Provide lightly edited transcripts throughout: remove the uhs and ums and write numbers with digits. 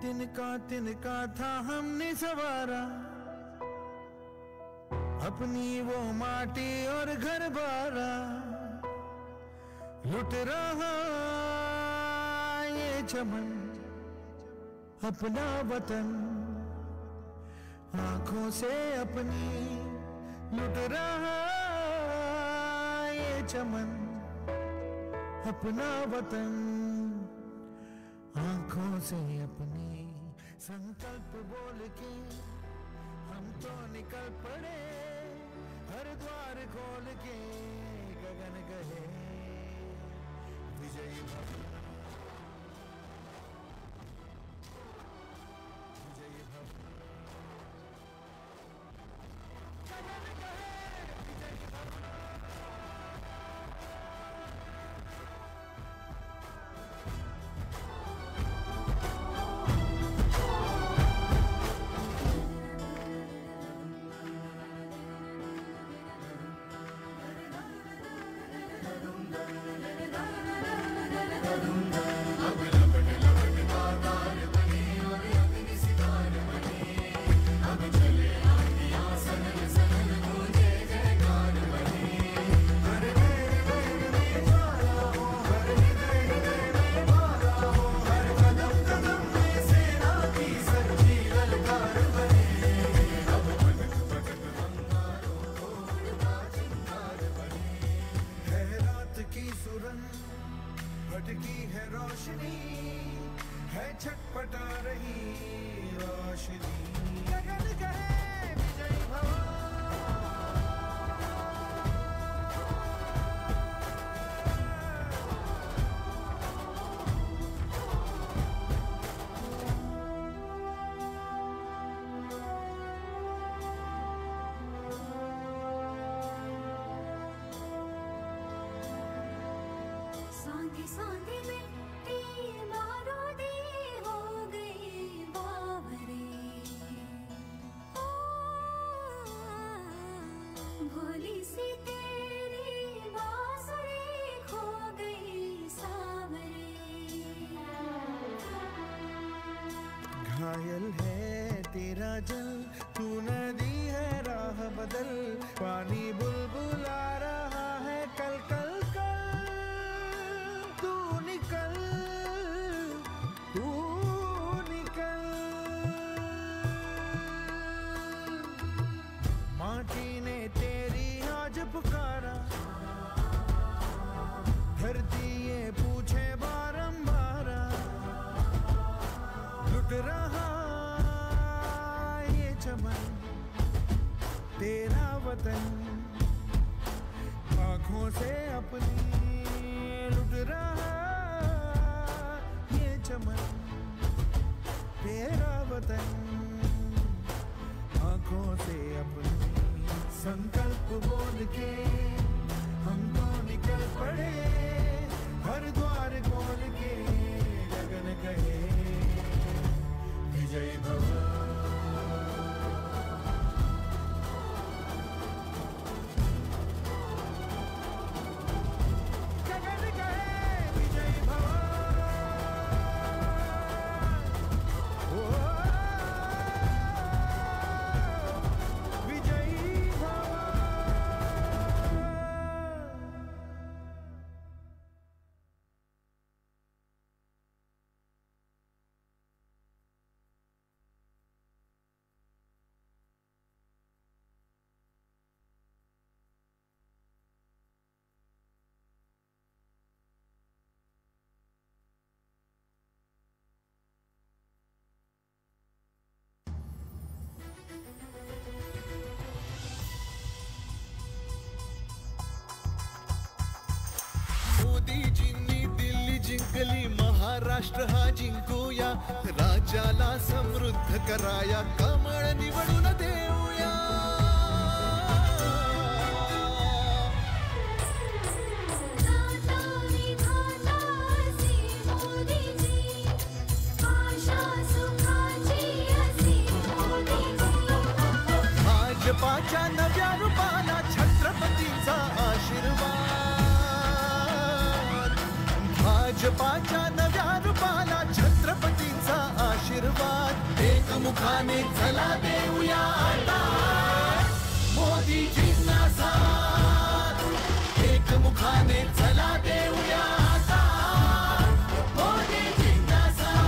तिनका था हमने सवारा, अपनी वो माटी और घर बारा। लुट रहा ये चमन अपना वतन, आंखों से अपनी लुट रहा ये चमन अपना वतन, आंखों से अपनी। संकल्प बोल के हम तो निकल पड़े, हर द्वार खोल के गगन कहे विजयी भव, विजयी भव, गगन कहे विजयी भव। भटकी है रोशनी, है छटपटा रही रोशनी, गगन कहे विजयी भव। सांधी सांधी मिट्टी बारूदी हो गई बावरे, ओ भोली सी तेरी बांसुरी खो गई सावरे। घायल है तेरा जल, तू नदी है राह बदल, पानी बुलबुला रहा है कल कल कल। तू निकल, तू निकल, माटी ने तेरी आज पुकारा, धरती ये पूछे बारंबार, लुट रहा ये चमन तेरा वतन, आंखों से अपनी लुट रहा ये चमन तेरा वतन, आंखों से अपनी। संकल्प बोल के हम तो निकल पड़े, हर द्वार खोल के गगन कहे विजयी भव। मोदीजींनी दिल्ली जिंकली, महाराष्ट्र हा जिंकूया, राज्याला समृद्ध कराया, कमळ निवडून देऊया। भाजपाच्या नव्या रूपाला छत्रपतींचा आशीर्वाद, भाजपाच्या नव्या रूपाला छत्रपतींचा आशीर्वाद। आशीर्वाद एकमुखाने चला देऊया आता मोदीजींना साथ एकमुखाने चला देऊया आता मोदीजींना साथ.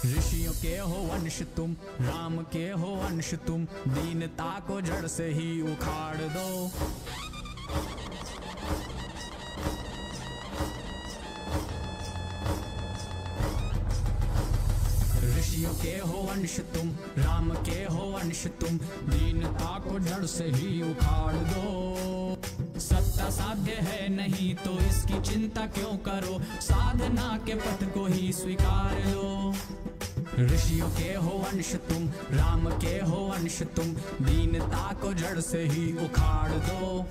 ऋषियों के हो वंश तुम, राम के हो अंश तुम, दीनता को जड़ से ही उखाड़ दो। ऋषियों के हो वंश तुम, राम के हो अंश तुम, दीनता को जड़ से ही उखाड़ दो। सत्ता साध्य है नहीं तो इसकी चिंता क्यों करो, साधना के पथ को ही स्वीकार लो। ऋषियों के हो अंश तुम, राम के हो अंश तुम, दीनता को जड़ से ही उखाड़ दो।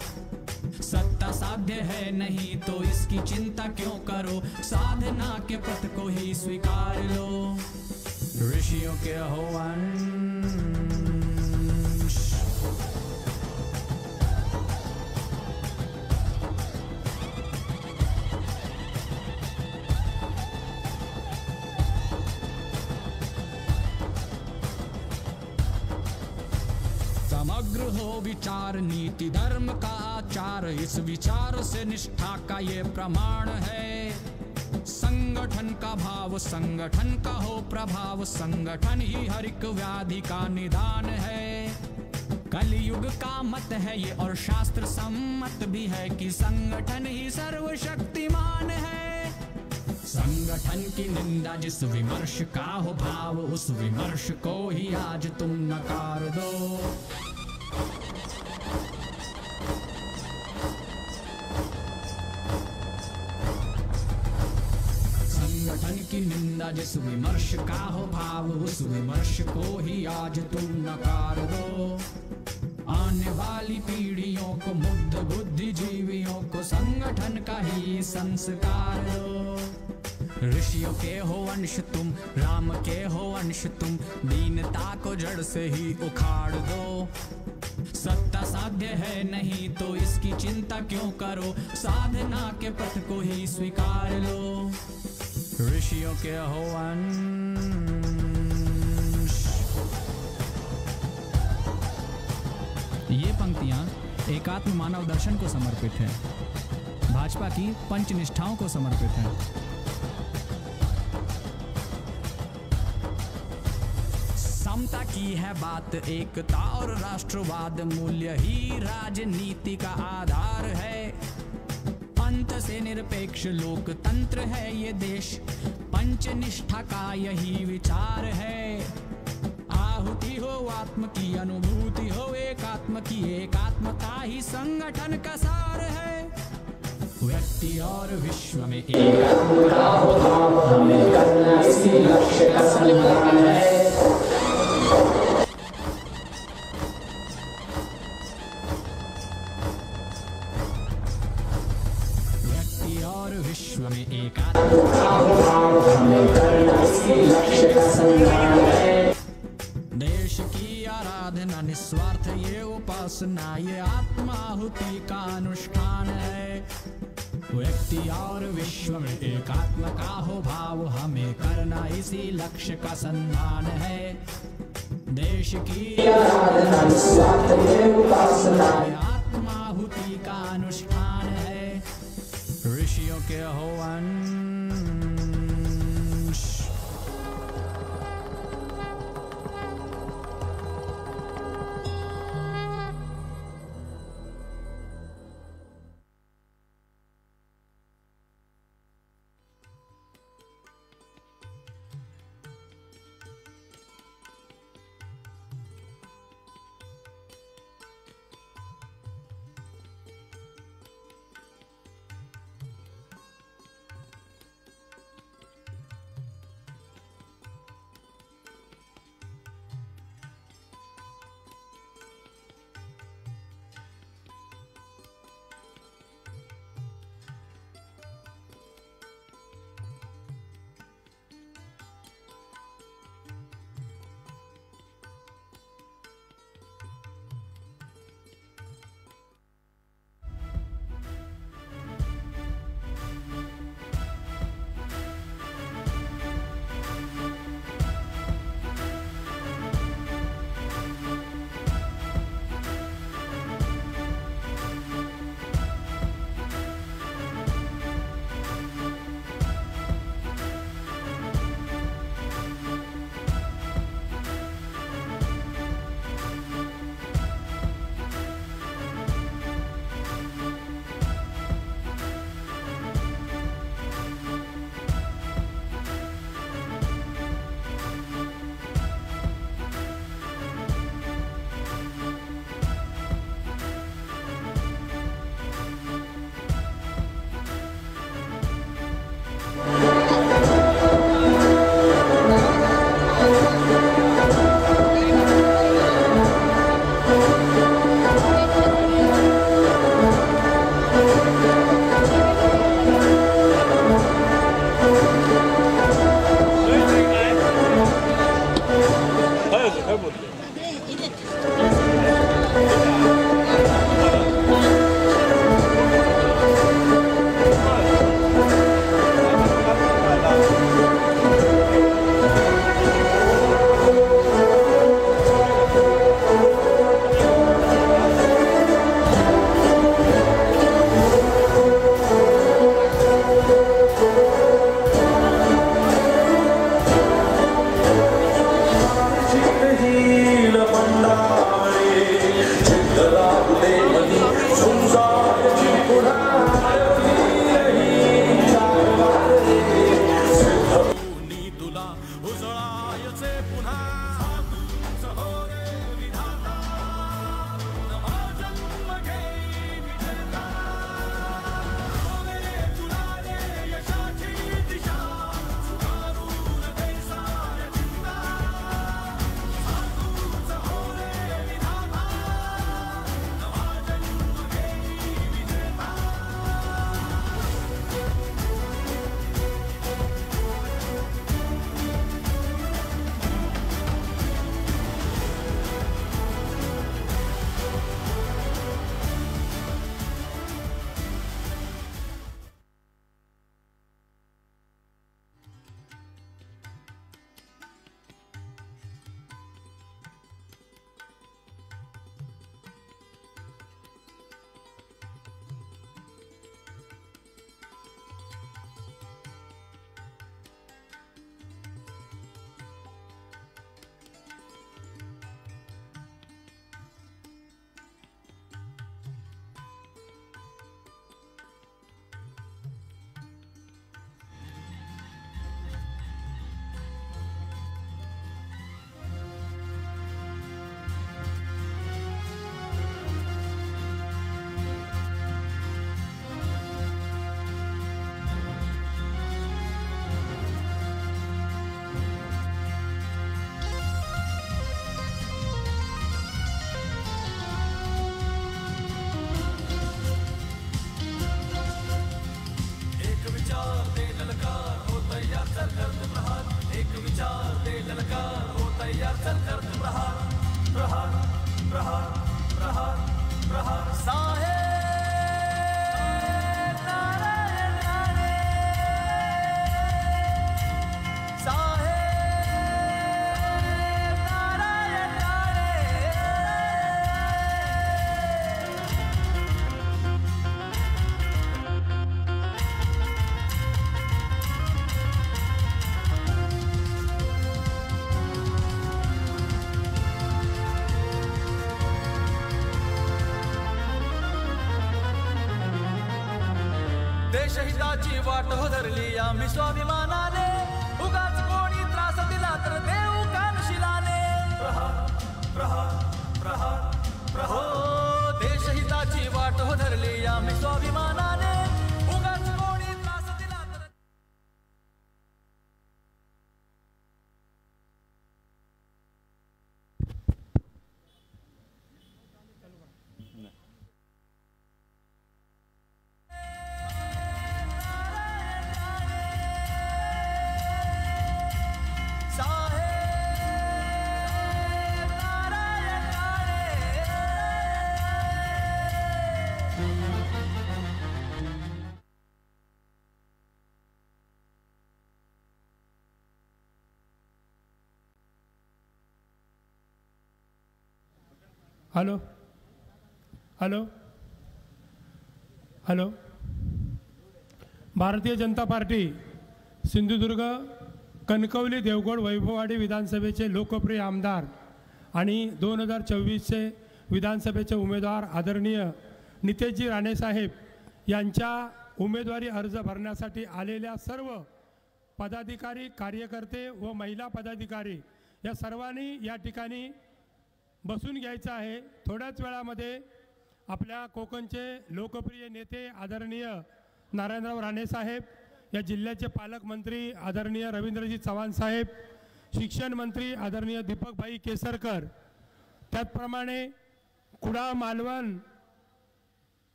सत्ता साध्य है नहीं तो इसकी चिंता क्यों करो, साधना के पथ को ही स्वीकार लो। ऋषियों के हो अंश समग्र हो विचार, नीति धर्म का आचार, इस विचार से निष्ठा का ये प्रमाण है। संगठन का भाव, संगठन का हो प्रभाव, संगठन ही हर एक व्याधि का निदान है। कलयुग का मत है ये और शास्त्र सम्मत भी है कि संगठन ही सर्वशक्तिमान है। संगठन की निंदा जिस विमर्श का हो भाव, उस विमर्श को ही आज तुम नकार दो। संगठन की निंदा जिस विमर्श का हो भाव, उस विमर्श को ही आज तुम नकार दो। आने वाली पीढ़ियों को, मुग्ध बुद्धिजीवियों को संगठन का ही संस्कार दो। ऋषियों के हो अंश तुम, राम के हो अंश तुम, दीनता को जड़ से ही उखाड़ दो। सत्ता साध्य है नहीं तो इसकी चिंता क्यों करो, साधना के पथ को ही स्वीकार लो। ऋषियों के हो अंश। ये पंक्तियां एकात्म मानव दर्शन को समर्पित है, भाजपा की पंच निष्ठाओं को समर्पित है। समता की है बात, एकता और राष्ट्रवाद मूल्य ही राजनीति का आधार है। अंत से निरपेक्ष लोकतंत्र है ये देश, पंचनिष्ठा का यही विचार है। आहुति हो आत्म की, अनुभूति हो एकात्म की, एकात्मता ही संगठन का सार है। व्यक्ति और विश्व में एकात्म का हो भाव, हमें करना इसी लक्ष्य का सम्मान है। व्यक्ति और विश्व में एकात्म का हो भाव, हमें करना इसी लक्ष्य का सम्मान है। देश की आराधना निस्वार्थ ये उपासना, ये आत्माहुति का अनुष्ठान है। व्यक्ति और विश्व में एकात्म का हो भाव, हमें करना इसी लक्ष्य का सम्मान है। देश की आराधना निस्वार्थ ये उपासना, ये आत्माहुति का अनुष्ठान है। ऋषियों के हो अंश। देशहिताची वाट हो धरली आम्ही स्वाभिमानाने, उगाच कोणी त्रास दिला तर देऊ कानशिलाने. हो देशहिताची वाट हो धरली आम्ही स्वाभिमानाने, उगाच कोणी त्रास दिला तर. Hello hello hello. Bharatiya Janata party Sindhudurg Kankavli Devgad Vaibhavwadi विधानसभेचे लोकप्रिय आमदार आणि 2024चे विधानसभेचे उमेदवार आदरणीय नितेशजी राणे साहेब यांच्या उमेदवारी अर्ज भरण्यासाठी आलेल्या सर्व पदाधिकारी, कार्यकर्ते व महिला पदाधिकारी या सर्वांनी या ठिकाणी बसून घ्यायचं आहे. थोड्याच वेळामध्ये आपल्या कोकणचे लोकप्रिय नेते आदरणीय नारायणराव राणे साहेब, या जिल्ह्याचे पालकमंत्री आदरणीय रवींद्रजी चव्हाण साहेब, शिक्षण मंत्री आदरणीय दीपकभाई केसरकर, त्याचप्रमाणे कुडाळ मालवण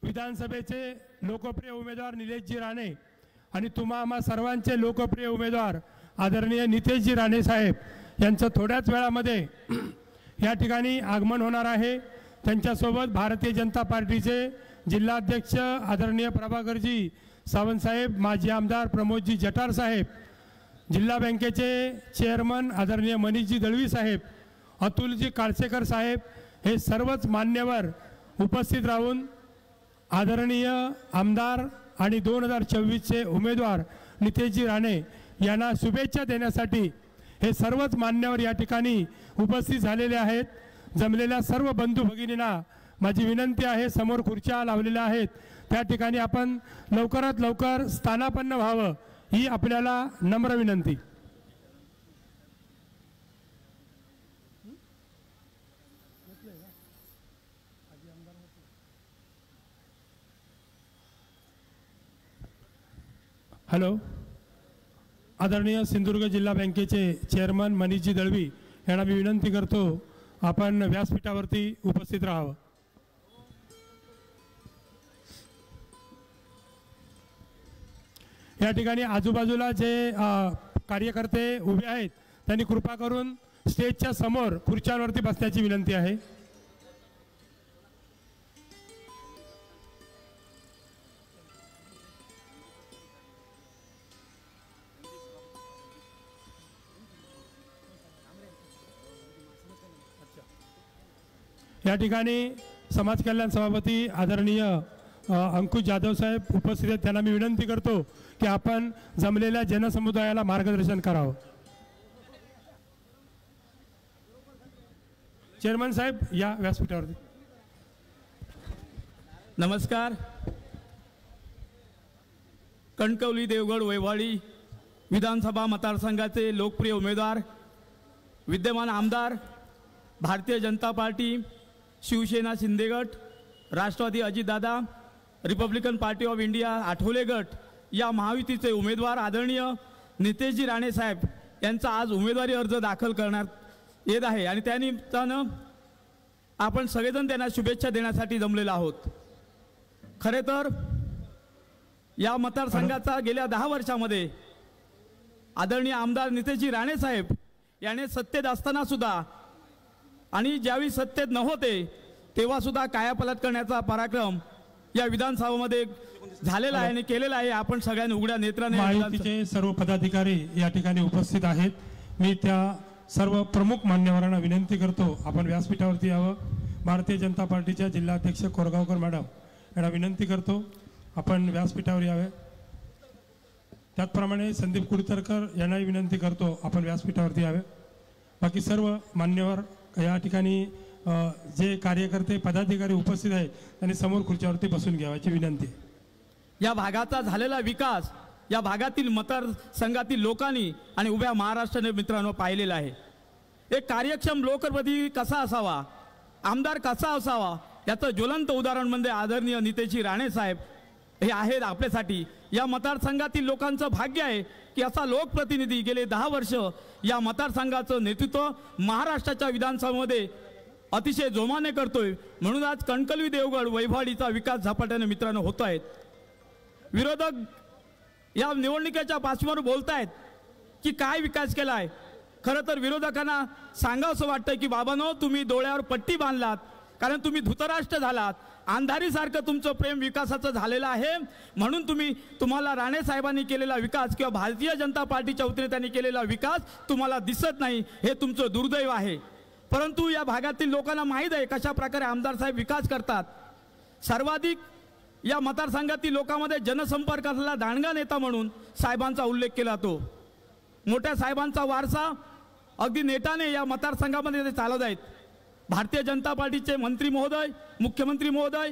विधानसभेचे लोकप्रिय उमेदवार निलेशजी राणे आणि आम्हा सर्वांचे लोकप्रिय उमेदवार आदरणीय नितेशजी राणे साहेब यांचं थोड्याच वेळामध्ये या ठिकाणी आगमन होणार आहे. त्यांच्यासोबत भारतीय जनता पार्टीचे जिल्हाध्यक्ष आदरणीय प्रभाकरजी सावंतसाहेब, माजी आमदार प्रमोदजी जटार साहेब, जिल्हा बँकेचे चेअरमन आदरणीय मनीषजी दळवी साहेब, अतुलजी काळसेकर साहेब, हे सर्वच मान्यवर उपस्थित राहून आदरणीय आमदार आणि 2024चे उमेदवार नितेशजी राणे यांना शुभेच्छा देण्यासाठी हे सर्वच मान्यवर या ठिकाणी उपस्थित झालेले आहेत. जमलेल्या सर्व बंधू भगिनींना माझी विनंती आहे, समोर खुर्च्या लावलेल्या आहेत त्या ठिकाणी आपण लवकरात लवकर स्थानापन्न व्हावं ही आपल्याला नम्र विनंती. हॅलो. आदरणीय सिंधुदुर्ग जिल्हा बँकेचे चेअरमन मनीषजी दळवी यांना मी विनंती करतो आपण व्यासपीठावरती उपस्थित राहावं. या ठिकाणी आजूबाजूला जे कार्यकर्ते उभे आहेत त्यांनी कृपा करून स्टेजच्या समोर खुर्च्यांवरती बसण्याची विनंती आहे. या ठिकाणी समाज कल्याण सभापती आदरणीय अंकुश जाधव साहेब उपस्थित आहेत. त्यांना मी विनंती करतो की आपण जमलेल्या जनसमुदायाला मार्गदर्शन करावं. चेअरमन साहेब या व्यासपीठावरती. नमस्कार. कणकवली देवगड वैभववाडी विधानसभा मतदारसंघाचे लोकप्रिय उमेदवार, विद्यमान आमदार, भारतीय जनता पार्टी, शिवसेना शिंदे गट, Rashtravadi Ajitdada, Republican Party of India Athawale गट या महायुतीचे उमेदवार आदरणीय नितेशजी राणे साहेब यांचा आज उमेदवारी अर्ज दाखल करण्यात येत आहे आणि त्यानिमित्तानं आपण सगळेजण त्यांना शुभेच्छा देण्यासाठी जमलेलो आहोत. खरे तर या मतदारसंघाचा गेल्या 10 वर्षामध्ये आदरणीय आमदार नितेशजी राणे साहेब याने सत्तेत असताना सुद्धा आणि ज्यावेळी सत्तेत नव्हते तेव्हा सुद्धा कायापालट करण्याचा पराक्रम या विधानसभामध्ये झालेला आहे आणि केलेला आहे. आपण सगळ्यांनी उघड्या नेत्राने महायुतीचे सर्व पदाधिकारी या ठिकाणी उपस्थित आहेत. मी त्या सर्व प्रमुख मान्यवरांना विनंती करतो आपण व्यासपीठावरती यावं. भारतीय जनता पार्टीच्या जिल्हाध्यक्ष कोरगावकर मॅडम यांना विनंती करतो आपण व्यासपीठावर यावे. त्याचप्रमाणे संदीप कुडतरकर यांनाही विनंती करतो आपण व्यासपीठावरती यावे. बाकी सर्व मान्यवर या ठिकाणी जे कार्यकर्ते पदाधिकारी उपस्थित आहेत त्यांनी समोर खुर्च्यावरती बसून घ्यावाची विनंती. या भागाचा झालेला विकास या भागातील मतदारसंघातील लोकांनी आणि उभ्या महाराष्ट्र मित्रांनो पाहिलेला आहे. एक कार्यक्षम लोकप्रतिनिधी कसा असावा, आमदार कसा असावा याचं ज्वलंत उदाहरण म्हणजे आदरणीय नितेशजी राणे साहेब हे आहेत आपल्यासाठी. या मतदारसंघातील लोकांचं भाग्य आहे की असा लोकप्रतिनिधी गेले 10 वर्ष या मतदारसंघाचं नेतृत्व महाराष्ट्राच्या विधानसभेमध्ये अतिशय जोमाने करतोय. म्हणून आज कणकवली देवगड वैभवाडीचा विकास झपाट्याने मित्रांनो होत आहेत. विरोधक या निवडणुकीच्या पार्श्वभूमीवर बोलतायत की काय विकास केला आहे. खरं तर विरोधकांना सांगावंसं वाटतं की बाबांनो तुम्ही डोळ्यावर पट्टी बांधलात कारण तुम्ही धृतराष्ट्र झालात. अंधारीसारखं तुमचं प्रेम विकासाचं झालेलं आहे. म्हणून तुम्हाला राणे साहेबांनी केलेला विकास किंवा भारतीय जनता पार्टीच्या वतीने त्यांनी केलेला विकास तुम्हाला दिसत नाही. हे तुमचं दुर्दैव आहे. परंतु या भागातील लोकांना माहीत आहे कशा प्रकारे आमदार साहेब विकास करतात. सर्वाधिक या मतदारसंघातील लोकांमध्ये जनसंपर्क असलेला दांडगा नेता म्हणून साहेबांचा उल्लेख केला जातो. मोठ्या साहेबांचा वारसा अगदी नेटाने या मतदारसंघामध्ये ते चालवत आहेत. भारतीय जनता पार्टीचे मंत्री महोदय, मुख्यमंत्री महोदय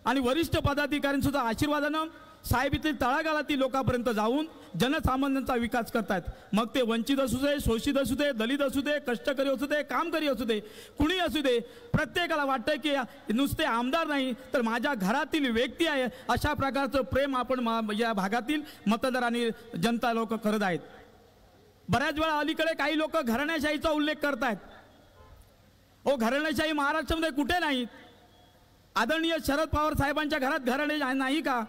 आणि वरिष्ठ पदाधिकाऱ्यांसुद्धा आशीर्वादानं साहेब इथले तळागाळातील लोकांपर्यंत जाऊन जनसामान्यांचा विकास करतात. मग ते वंचित असू दे, शोषित असू दे, दलित असू दे, कष्टकरी असू दे, कामकरी असू दे, कुणी असू दे, प्रत्येकाला वाटतं की नुसते आमदार नाही तर माझ्या घरातील व्यक्ती आहे. अशा प्रकारचं प्रेम आपण या भागातील मतदार आणि जनता लोक करत आहेत. बऱ्याच वेळा अलीकडे काही लोक घराण्याशाहीचा उल्लेख करतायत. घराण्याशाही महाराष्ट्रामध्ये कुठे नाही. आदरणीय शरद पवार साहेबांच्या घरात घराणे नाही का?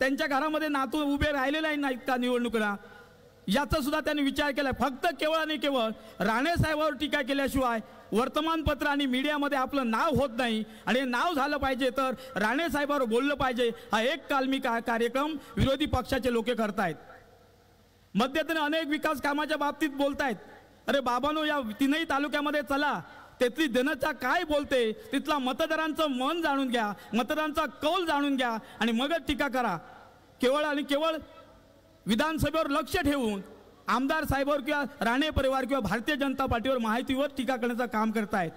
त्यांच्या घरामध्ये नातू उभे राहिलेले नाहीत का निवडणुकीला? याचा सुद्धा त्यांनी विचार केला. फक्त केवळ आणि केवळ राणे साहेबांवर टीका केल्याशिवाय वर्तमानपत्र आणि मीडियामध्ये आपलं नाव होत नाही. आणि हे नाव झालं पाहिजे तर राणे साहेबांवर बोललं पाहिजे. हा एक कालमी कार्यक्रम विरोधी पक्षाचे लोक करतायत. मध्यंतरी अनेक विकास कामाच्या बाबतीत बोलतायत. अरे बाबांनो या 3ही तालुक्यामध्ये चला, तिथली जनता काय बोलते, तिथला मतदारांचं मन जाणून घ्या, मतदारांचा कौल जाणून घ्या आणि मगच टीका करा. केवळ आणि केवळ विधानसभेवर लक्ष ठेवून आमदार साहेबांवर किंवा राणे परिवार किंवा भारतीय जनता पार्टीवर माहितीवर टीका करण्याचं काम करतायत.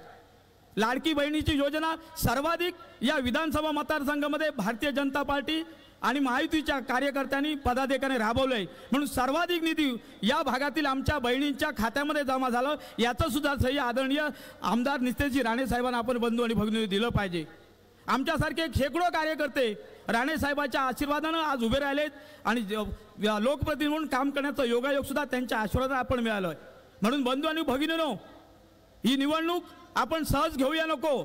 लाडकी बहिणीची योजना सर्वाधिक या विधानसभा मतदारसंघामध्ये भारतीय जनता पार्टी आणि महायुतीच्या कार्यकर्त्यांनी पदाधिकाऱ्यांनी राबवलंय. म्हणून सर्वाधिक निधी या भागातील आमच्या बहिणींच्या खात्यामध्ये जमा झालं. याचं सुद्धा श्रेय आदरणीय आमदार नितेशजी राणे साहेबांना आपण बंधू आणि भगिनी दिलं पाहिजे. आमच्यासारखे शेकडो कार्यकर्ते राणे साहेबांच्या आशीर्वादानं आज उभे राहिलेत आणि लोकप्रतिनिधी म्हणून काम करण्याचं योगायोग सुद्धा त्यांच्या आशीर्वादानं आपण मिळालं. म्हणून बंधू आणि भगिनींनो, ही निवडणूक आपण सहज घेऊया नको.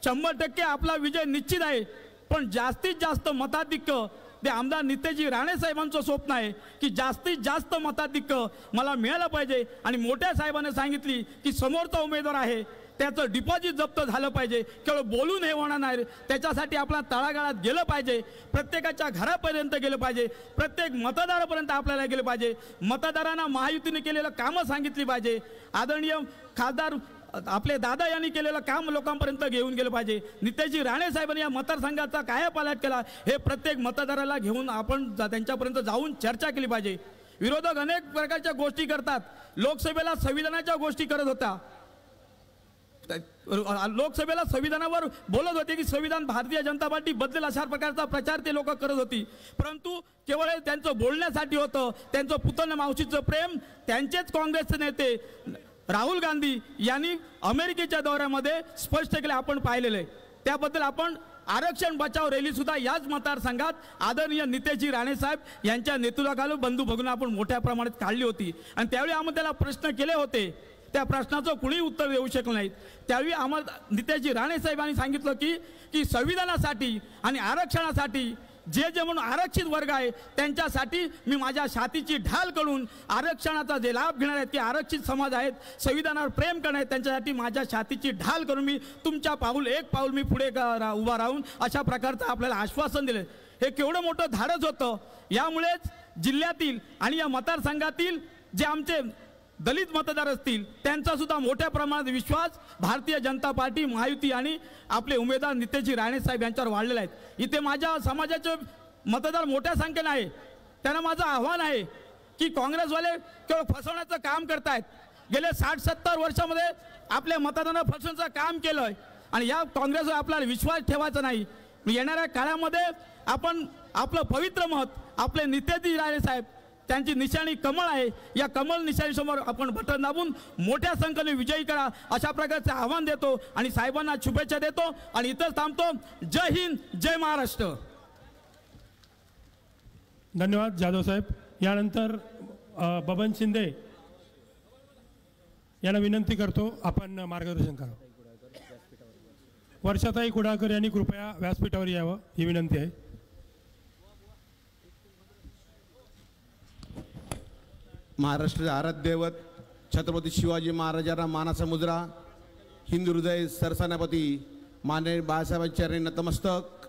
100% आपला विजय निश्चित आहे. पण जास्तीत जास्त मताधिक्य ते आमदार नितेशजी राणे साहेबांचं स्वप्न आहे की जास्तीत जास्त मताधिक्य मला मिळालं पाहिजे. आणि मोठ्या साहेबांनी सांगितली की समोरचा उमेदवार आहे त्याचं डिपॉझिट जप्त झालं पाहिजे. केवळ बोलून हे होणार नाही. त्याच्यासाठी आपला तळागाळात गेलं पाहिजे, प्रत्येकाच्या घरापर्यंत गेलं पाहिजे, प्रत्येक मतदारापर्यंत आपल्याला गेलं पाहिजे. मतदारांना महायुतीने केलेलं कामं सांगितली पाहिजे. आदरणीय खासदार आपले दादा यांनी केलेलं काम लोकांपर्यंत घेऊन गेलं पाहिजे. नितेशजी राणे साहेबांनी या मतदारसंघाचा कायापालट केला हे प्रत्येक मतदाराला घेऊन आपण त्यांच्यापर्यंत जाऊन चर्चा केली पाहिजे. विरोधक अनेक प्रकारच्या गोष्टी करतात. लोकसभेला संविधानाच्या गोष्टी करत होता. लोकसभेला संविधानावर बोलत होते की संविधान भारतीय जनता पार्टी बदलेल अशा प्रकारचा प्रचार ते लोक करत होती. परंतु केवळ त्यांचं बोलण्यासाठी होतं. त्यांचं पुतण्या मावशीचं प्रेम त्यांचेच काँग्रेसचे नेते राहुल गांधी यांनी अमेरिकेच्या दौऱ्यामध्ये स्पष्ट केले आपण पाहिलेले. त्याबद्दल आपण आरक्षण बचाव रॅली सुद्धा याच मतदारसंघात आदरणीय नितेशजी राणे साहेब यांच्या नेतृत्वाखाली बंधू भगिनी आपण मोठ्या प्रमाणात काढली होती. आणि त्यावेळी आम्हाला त्याला प्रश्न केले होते. त्या प्रश्नाचं कुणीही उत्तर देऊ शकलं नाहीत. त्यावेळी आम्हाला नितेशजी राणे साहेबांनी सांगितलं की संविधानासाठी आणि आरक्षणासाठी जे जे म्हणून आरक्षित वर्ग आहे त्यांच्यासाठी मी माझ्या छातीची ढाल करून आरक्षणाचा जे लाभ घेणार आहेत की आरक्षित समाज आहेत संविधानावर प्रेम करणार आहेत त्यांच्यासाठी माझ्या छातीची ढाल करून मी तुमच्या एक पाऊल मी पुढे उभा राहून अशा प्रकारचं आपल्याला आश्वासन दिलं. हे केवढं मोठं धाडस होतं. यामुळेच जिल्ह्यातील आणि या मतदारसंघातील जे आमचे दलित मतदार असतील त्यांचा सुद्धा मोठ्या प्रमाणात विश्वास भारतीय जनता पार्टी महायुती आणि आपले उमेदवार नितेशजी राणे साहेब यांच्यावर वाढलेले आहेत. इथे माझ्या समाजाचे मतदार मोठ्या संख्येने आहे. त्यांना माझं आव्हान आहे की काँग्रेसवाले केवळ फसवण्याचं काम करतायत. गेले 60-70 वर्षामध्ये आपल्या मतदारांना फसवण्याचं काम केलं आहे आणि या काँग्रेसवर आपल्याला विश्वास ठेवायचा नाही. येणाऱ्या काळामध्ये आपण आपलं पवित्र मत आपले नितेशजी राणे साहेब त्यांची निशाणी कमळ आहे. या कमळ निशाणीसमोर आपण बटन दाबून मोठ्या संख्येने विजयी करा अशा प्रकारचे आव्हान देतो आणि साहेबांना शुभेच्छा देतो आणि इथंच थांबतो. जय हिंद, जय महाराष्ट्र. धन्यवाद जाधव साहेब. यानंतर बबन शिंदे यांना विनंती करतो आपण मार्गदर्शन करावं. वर्षाताई कुडाळकर यांनी कृपया व्यासपीठावर यावं ही विनंती आहे. महाराष्ट्राचे आराध्य दैवत छत्रपती शिवाजी महाराजांना मानाचा मुजरा, हिंदू हृदय सरसेनापती माननीय बाळासाहेबांच्या चरणी नतमस्तक.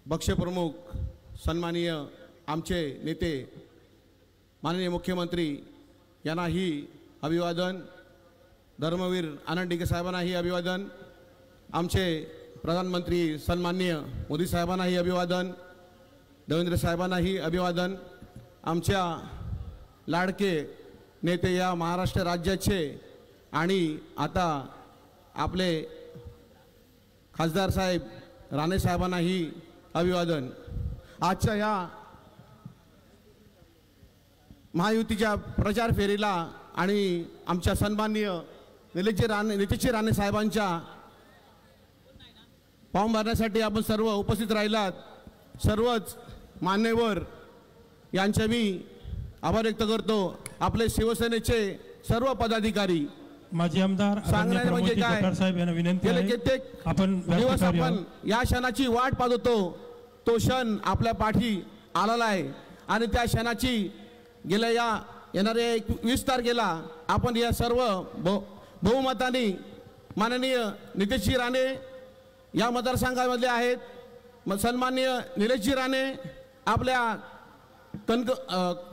पक्षप्रमुख सन्माननीय आमचे नेते माननीय मुख्यमंत्री यांनाही अभिवादन. धर्मवीर आनंद डिगे साहेबांनाही अभिवादन. आमचे प्रधानमंत्री सन्माननीय मोदी साहेबांनाही अभिवादन. देवेंद्र साहेबांनाही अभिवादन. आमच्या लाडके नेते या महाराष्ट्र राज्याचे आणि आता आपले खासदार साहेब राणे साहेबांनाही अभिवादन. आजच्या या महायुतीच्या प्रचार फेरीला आणि आमच्या सन्माननीय नितेशजी राणे साहेबांच्या फॉर्म भरण्यासाठी आपण सर्व उपस्थित राहिलात. सर्वच मान्यवर यांचे मी आभार व्यक्त करतो. आपले शिवसेनेचे सर्व पदाधिकारी माजी आमदार सांगण्याचे म्हणजे काय, साहेब यांना विनंती आहे कित्येक आपण दिवस आपण या क्षणाची वाट पाहत होतो. तो क्षण आपल्या पाठी आलेला आहे आणि त्या क्षणाची गेल्या येणाऱ्या 20 तारखेला आपण या सर्व बहुमताने माननीय नितेशजी राणे या मतदारसंघामधले आहेत. सन्माननीय निलेशजी राणे आपल्या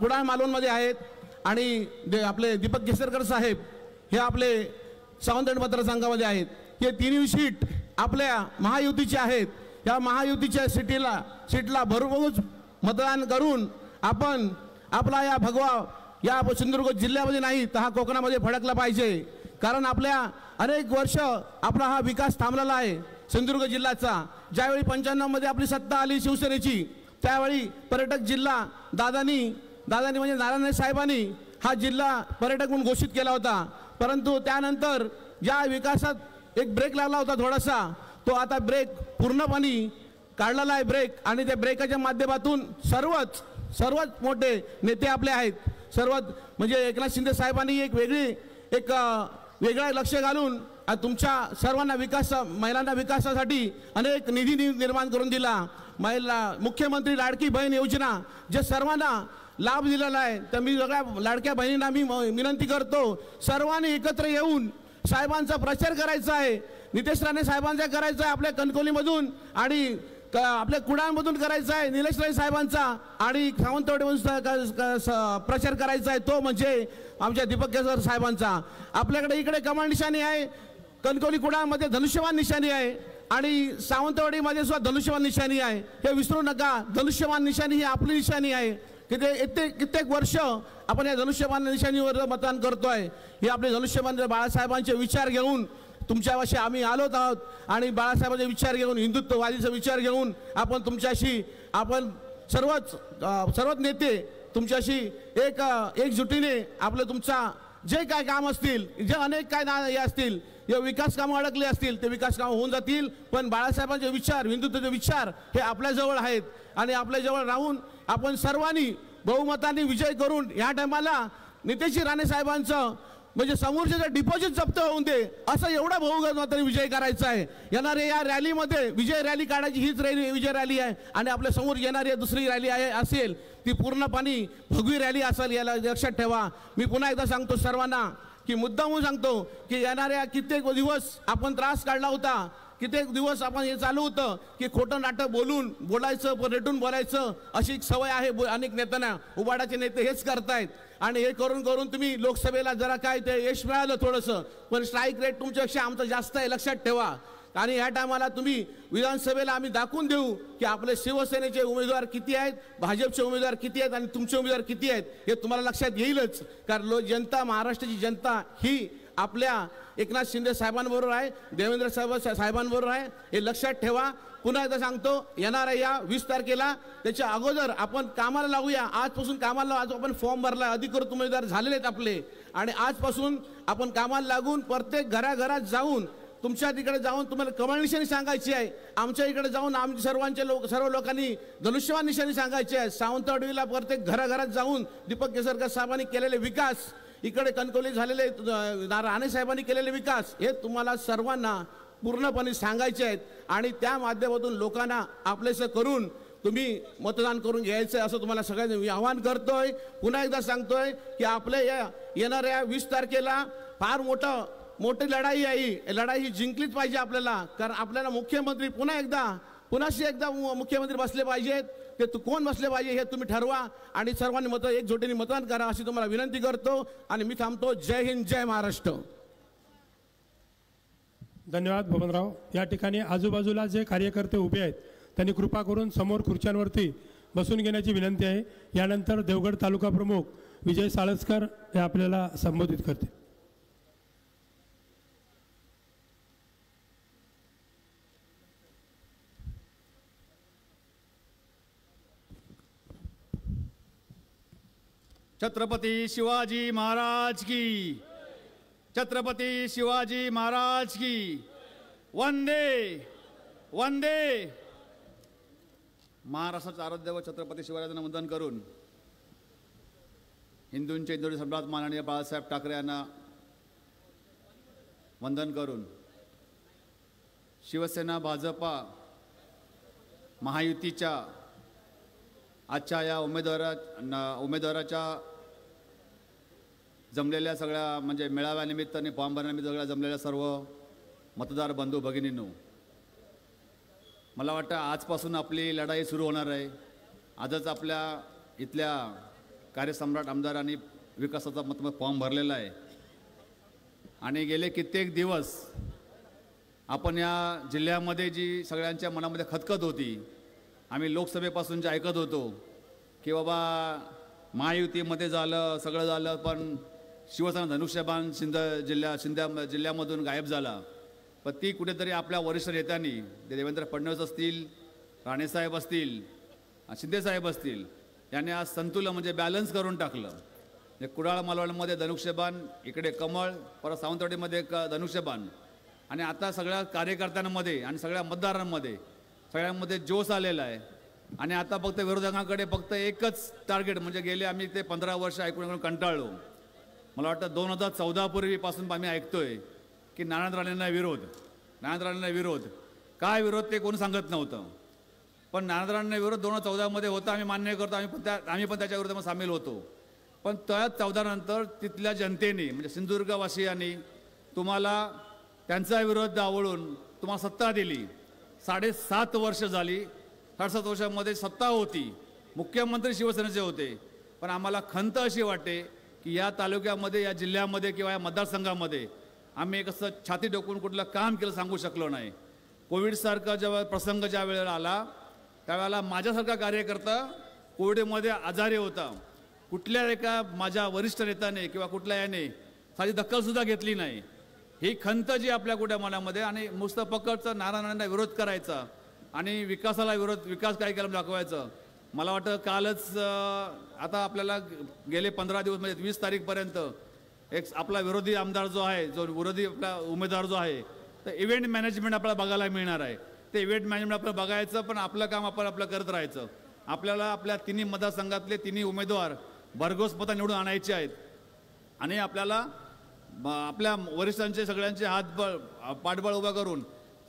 कुडाळ मालवणमध्ये आहेत आणि आपले दीपक केसरकर साहेब हे आपले सावंतवाडी मतदारसंघामध्ये आहेत. हे तिन्ही सीट आपल्या महायुतीचे आहेत. या महायुतीच्या सीटला भरघोस मतदान करून आपण आपला या भगवा या सिंधुदुर्ग जिल्ह्यामध्ये नाही तर हा कोकणामध्ये फडकला पाहिजे. कारण आपल्या अनेक वर्ष आपला हा विकास थांबलेला आहे सिंधुदुर्ग जिल्ह्याचा. ज्यावेळी 95 मध्ये आपली सत्ता आली शिवसेनेची त्यावेळी पर्यटक जिल्हा दादानी म्हणजे नारायण साहेबांनी हा जिल्हा पर्यटक म्हणून घोषित केला होता. परंतु त्यानंतर या विकासात एक ब्रेक लागला होता थोडासा. तो आता ब्रेक पूर्णपणे काढलेला आहे ब्रेक आणि त्या ब्रेकाच्या माध्यमातून सर्वच मोठे नेते आपले आहेत. सर्वात म्हणजे एकनाथ शिंदे साहेबांनी एक वेगळा लक्ष घालून तुमच्या सर्वांना महिलांना विकासासाठी अनेक निधी निर्माण करून दिला. मुख्यमंत्री लाडकी बहीण योजना जे सर्वांना लाभ दिलेला आहे. तर मी सगळ्या लाडक्या बहिणींना मी विनंती करतो सर्वांनी एकत्र येऊन साहेबांचा प्रचार करायचा आहे. नितेश राणे साहेबांचा करायचा आहे आपल्या कणकवलीमधून आणि आपल्या कुडाळमधून करायचा आहे. निलेश राणे साहेबांचा आणि सावंतवाडीमधून प्रचार करायचा आहे तो म्हणजे आमच्या दीपक केसरकर साहेबांचा. आपल्याकडे इकडे कमळ निशाणी आहे. कणकवली कुडाळमध्ये धनुष्यबाण निशाणी आहे आणि सावंतवाडीमध्ये सुद्धा धनुष्यबाण निशाणी आहे. हे विसरू नका. धनुष्यबाण निशाणी ही आपली निशाणी आहे. कित्येक वर्ष आपण या धनुष्यबाण निशाणीवर मतदान करतोय. हे आपले धनुष्यबाण बाळासाहेबांचे विचार घेऊन तुमच्यापाशी आम्ही आलोत आहोत आणि बाळासाहेबांचे विचार घेऊन हिंदुत्ववादीचा विचार घेऊन आपण सर्वच नेते तुमच्याशी एकजुटीने आपलं तुमचा जे काय काम असतील जे अनेक काय हे असतील हे विकास कामं अडकले असतील ते विकास कामं होऊन जातील. पण बाळासाहेबांचे विचार हिंदुत्वाचे विचार हे आपल्याजवळ आहेत आणि आपल्याजवळ राहून आपण सर्वांनी बहुमताने विजय करून या टायमाला नितेशजी राणे साहेबांचं म्हणजे समोरच्या डिपॉझिट जप्त होऊन दे, असं एवढा बहुगत मात्र विजय करायचा आहे. येणारे या रॅलीमध्ये विजय रॅली काढायची, हीच रॅली विजय रॅली आहे. आणि आपल्या समोर येणारी दुसरी रॅली आहे असेल ती पूर्णपणे भगवी रॅली असेल, याला लक्षात ठेवा. मी पुन्हा एकदा सांगतो सर्वांना की मुद्दामून सांगतो की येणाऱ्या कित्येक दिवस आपण त्रास काढला होता, कित्येक दिवस आपण हे चालू होतं की खोटं नाटक बोलायचं पण रेटून बोलायचं, अशी एक सवय आहे अनेक नेत्यांना. उबाडाचे नेते हेच करतायत. आणि हे करून करून तुम्ही लोकसभेला जरा काय ते यश मिळालं थोडंसं, पण स्ट्राईक रेट तुमच्यापेक्षा आमचं जास्त आहे, लक्षात ठेवा. आणि ह्या टायमाला तुम्ही विधानसभेला आम्ही दाखवून देऊ की आपले शिवसेनेचे उमेदवार किती आहेत, भाजपचे उमेदवार किती आहेत आणि तुमचे उमेदवार किती आहेत हे तुम्हाला लक्षात येईलच. कारण जनता, महाराष्ट्राची जनता ही आपल्या एकनाथ शिंदे साहेबांबरोबर आहे, देवेंद्र साहेबांबरोबर आहे, हे लक्षात ठेवा. पुन्हा एकदा सांगतो, येणाऱ्या या 20 तारखेला त्याच्या अगोदर आपण कामाला लागूया. आजपासून कामाला लावू. आज आपण फॉर्म भरला, अधिकृत उमेदवार झालेले आहेत आपले, आणि आजपासून आपण कामाला लागून प्रत्येक घराघरात जाऊन, तुमच्या तिकडे जाऊन तुम्हाला कमळ निशाणी सांगायची आहे, आमच्या इकडे जाऊन सर्व लोकांनी धनुष्यबाण निशाणी सांगायची आहे. सावंतवाडीला प्रत्येक घराघरात जाऊन दीपक केसरकर साहेबांनी केलेले विकास, इकडे कणकवली झालेले राणे साहेबांनी केलेले विकास, हे तुम्हाला सर्वांना पूर्णपणे सांगायचे आहेत. आणि त्या माध्यमातून लोकांना आपलेसं करून तुम्ही मतदान करून घ्यायचं असं तुम्हाला सगळ्यांना मी आवाहन करतोय. पुन्हा एकदा सांगतोय की आपल्या येणाऱ्या 20 तारखेला फार मोठी लढाई आहे. लढाई ही जिंकलीच पाहिजे आपल्याला. कारण आपल्याला मुख्यमंत्री पुन्हा एकदा मुख्यमंत्री बसले पाहिजेत. ते कोण बसले पाहिजे हे तुम्ही ठरवा आणि सर्वांनी एकजुटीने मतदान करा अशी तुम्हाला विनंती करतो. आणि मी थांबतो. जय हिंद, जय महाराष्ट्र. धन्यवाद बबनराव. या ठिकाणी आजूबाजूला जे कार्यकर्ते उभे आहेत त्यांनी कृपा करून समोर खुर्च्यांवरती बसून घेण्याची विनंती आहे. यानंतर देवगड तालुका प्रमुख विजय साळसकर हे आपल्याला संबोधित करतील. छत्रपती शिवाजी महाराज की, छत्रपती शिवाजी महाराज की. वंदे वंदे. महाराष्ट्राचे आराध्य व छत्रपती शिवरायांना वंदन करून हिंदूंचे हिंदू सम्राट माननीय बाळासाहेब ठाकरे यांना वंदन करून शिवसेना भाजपा महायुतीच्या आजच्या या उमेदवाराच्या जमलेल्या सगळ्या म्हणजे मेळाव्यानिमित्ताने फॉर्म भरण्यानिमित्त सगळ्या जमलेल्या सर्व मतदार बंधू भगिनींनो, मला वाटतं आजपासून आपली लढाई सुरू होणार आहे. आजच आपल्या इथल्या कार्यसम्राट आमदारांनी विकासाचा फॉर्म भरलेला आहे आणि गेले कित्येक दिवस आपण या जिल्ह्यामध्ये जी सगळ्यांच्या मनामध्ये खतखत होती, आम्ही लोकसभेपासून जे ऐकत होतो की बाबा महायुतीमध्ये सगळं झालं, पण शिवसेना धनुष्यबाण जिल्ह्यामधून गायब झाला. पण ती कुठेतरी आपल्या वरिष्ठ नेत्यांनी, ते देवेंद्र फडणवीस असतील, राणेसाहेब असतील, शिंदेसाहेब असतील, यांनी आज संतुलन म्हणजे बॅलन्स करून टाकलं. कुडाळ मालवणमध्ये धनुष्यबाण, इकडे कमळ, परत सावंतवाडीमध्ये धनुष्यबाण, आणि आता सगळ्या कार्यकर्त्यांमध्ये आणि सगळ्या मतदारांमध्ये सगळ्यांमध्ये जोश आलेला आहे. आणि आता फक्त विरोधकांकडे फक्त एकच टार्गेट, म्हणजे गेले आम्ही ते 15 वर्ष ऐकून कंटाळलो. मला वाटतं 2014 पूर्वीपासून आम्ही ऐकतोय की नारायण राणेंना विरोध. काय विरोध ते कोण सांगत नव्हतं, पण नारायण राणेंना विरोध 2014 होता, आम्ही मान्य करतो, आम्ही पण त्याच्या विरोधात सामील होतो. पण त्या 14 नंतर तिथल्या जनतेने म्हणजे सिंधुदुर्गवासियांनी तुम्हाला त्यांचा विरोध डावळून तुम्हाला सत्ता दिली. 7.5 वर्ष झाली. 7.5 वर्षामध्ये सत्ता होती, मुख्यमंत्री शिवसेनेचे होते. पण आम्हाला खंत अशी वाटते की या तालुक्यामध्ये, या जिल्ह्यामध्ये किंवा या मतदारसंघामध्ये आम्ही एक असं छाती डोकून कुठलं काम केलं सांगू शकलो नाही. कोविडसारखा जेव्हा प्रसंग ज्या वेळेला आला त्यावेळेला माझ्यासारखा कार्यकर्ता कोविडमध्ये आजारी होता. कुठल्या एका माझ्या वरिष्ठ नेत्याने किंवा कुठल्या याने साधी दखलसुद्धा घेतली नाही. ही खंत जी आपल्या कुठल्या मनामध्ये, आणि नुसतं पकडचं नारायणांना विरोध करायचा आणि विकास काय केला दाखवायचं. मला वाटतं कालच आता आपल्याला गेले 15 दिवस म्हणजे 20 तारीखपर्यंत एक आपला विरोधी आमदार जो आहे, जो विरोधी आपला उमेदवार जो आहे, तर इव्हेंट मॅनेजमेंट आपल्याला बघायला मिळणार आहे. ते इव्हेंट मॅनेजमेंट आपल्याला बघायचं, पण आपलं काम आपण आपलं करत राहायचं. आपल्याला आपल्या तिन्ही मतदारसंघातले तिन्ही उमेदवार भरघोस मतं निवडून आणायचे आहेत. आणि आपल्याला आपल्या वरिष्ठांचे सगळ्यांचे पाठबळ उभा करून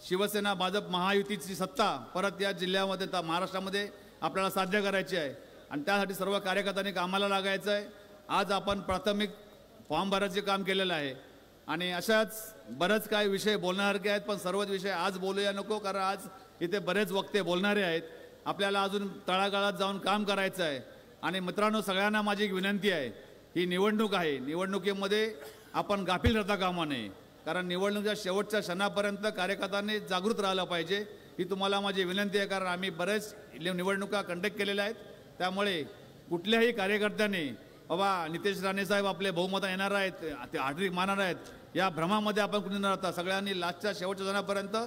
शिवसेना भाजप महायुतीची सत्ता परत या जिल्ह्यामध्ये महाराष्ट्रामध्ये आपल्याला साध्य करायची आहे आणि त्यासाठी सर्व कार्यकर्त्यांनी कामाला लागायचं आहे. आज आपण प्राथमिक फॉर्म भरायचे काम केलेलं आहे आणि अशाच बरेच काही विषय बोलण्यासारखे आहेत, पण सर्वच विषय आज बोलूया नको, कारण आज इथे बरेच वक्ते बोलणारे आहेत. आपल्याला अजून तळागाळात जाऊन काम करायचं आहे. आणि मित्रांनो, सगळ्यांना माझी एक विनंती आहे, ही निवडणूक आहे, निवडणुकीमध्ये आपण गाफील राहता कामा नये, कारण निवडणुकीच्या शेवटच्या क्षणापर्यंत कार्यकर्त्यांनी जागृत राहिलं पाहिजे. ही तुम्हाला माझी विनंती आहे, कारण आम्ही बरेच निवडणुका कंडक्ट केलेल्या आहेत. त्यामुळे कुठल्याही कार्यकर्त्यांनी बाबा नितेश राणे साहेब आपले बहुमत येणार आहेत, ते हॅट्रिक मारणार आहेत, या भ्रमामध्ये आपण कुणी न राहता सगळ्यांनी लास्टच्या शेवटच्या क्षणापर्यंत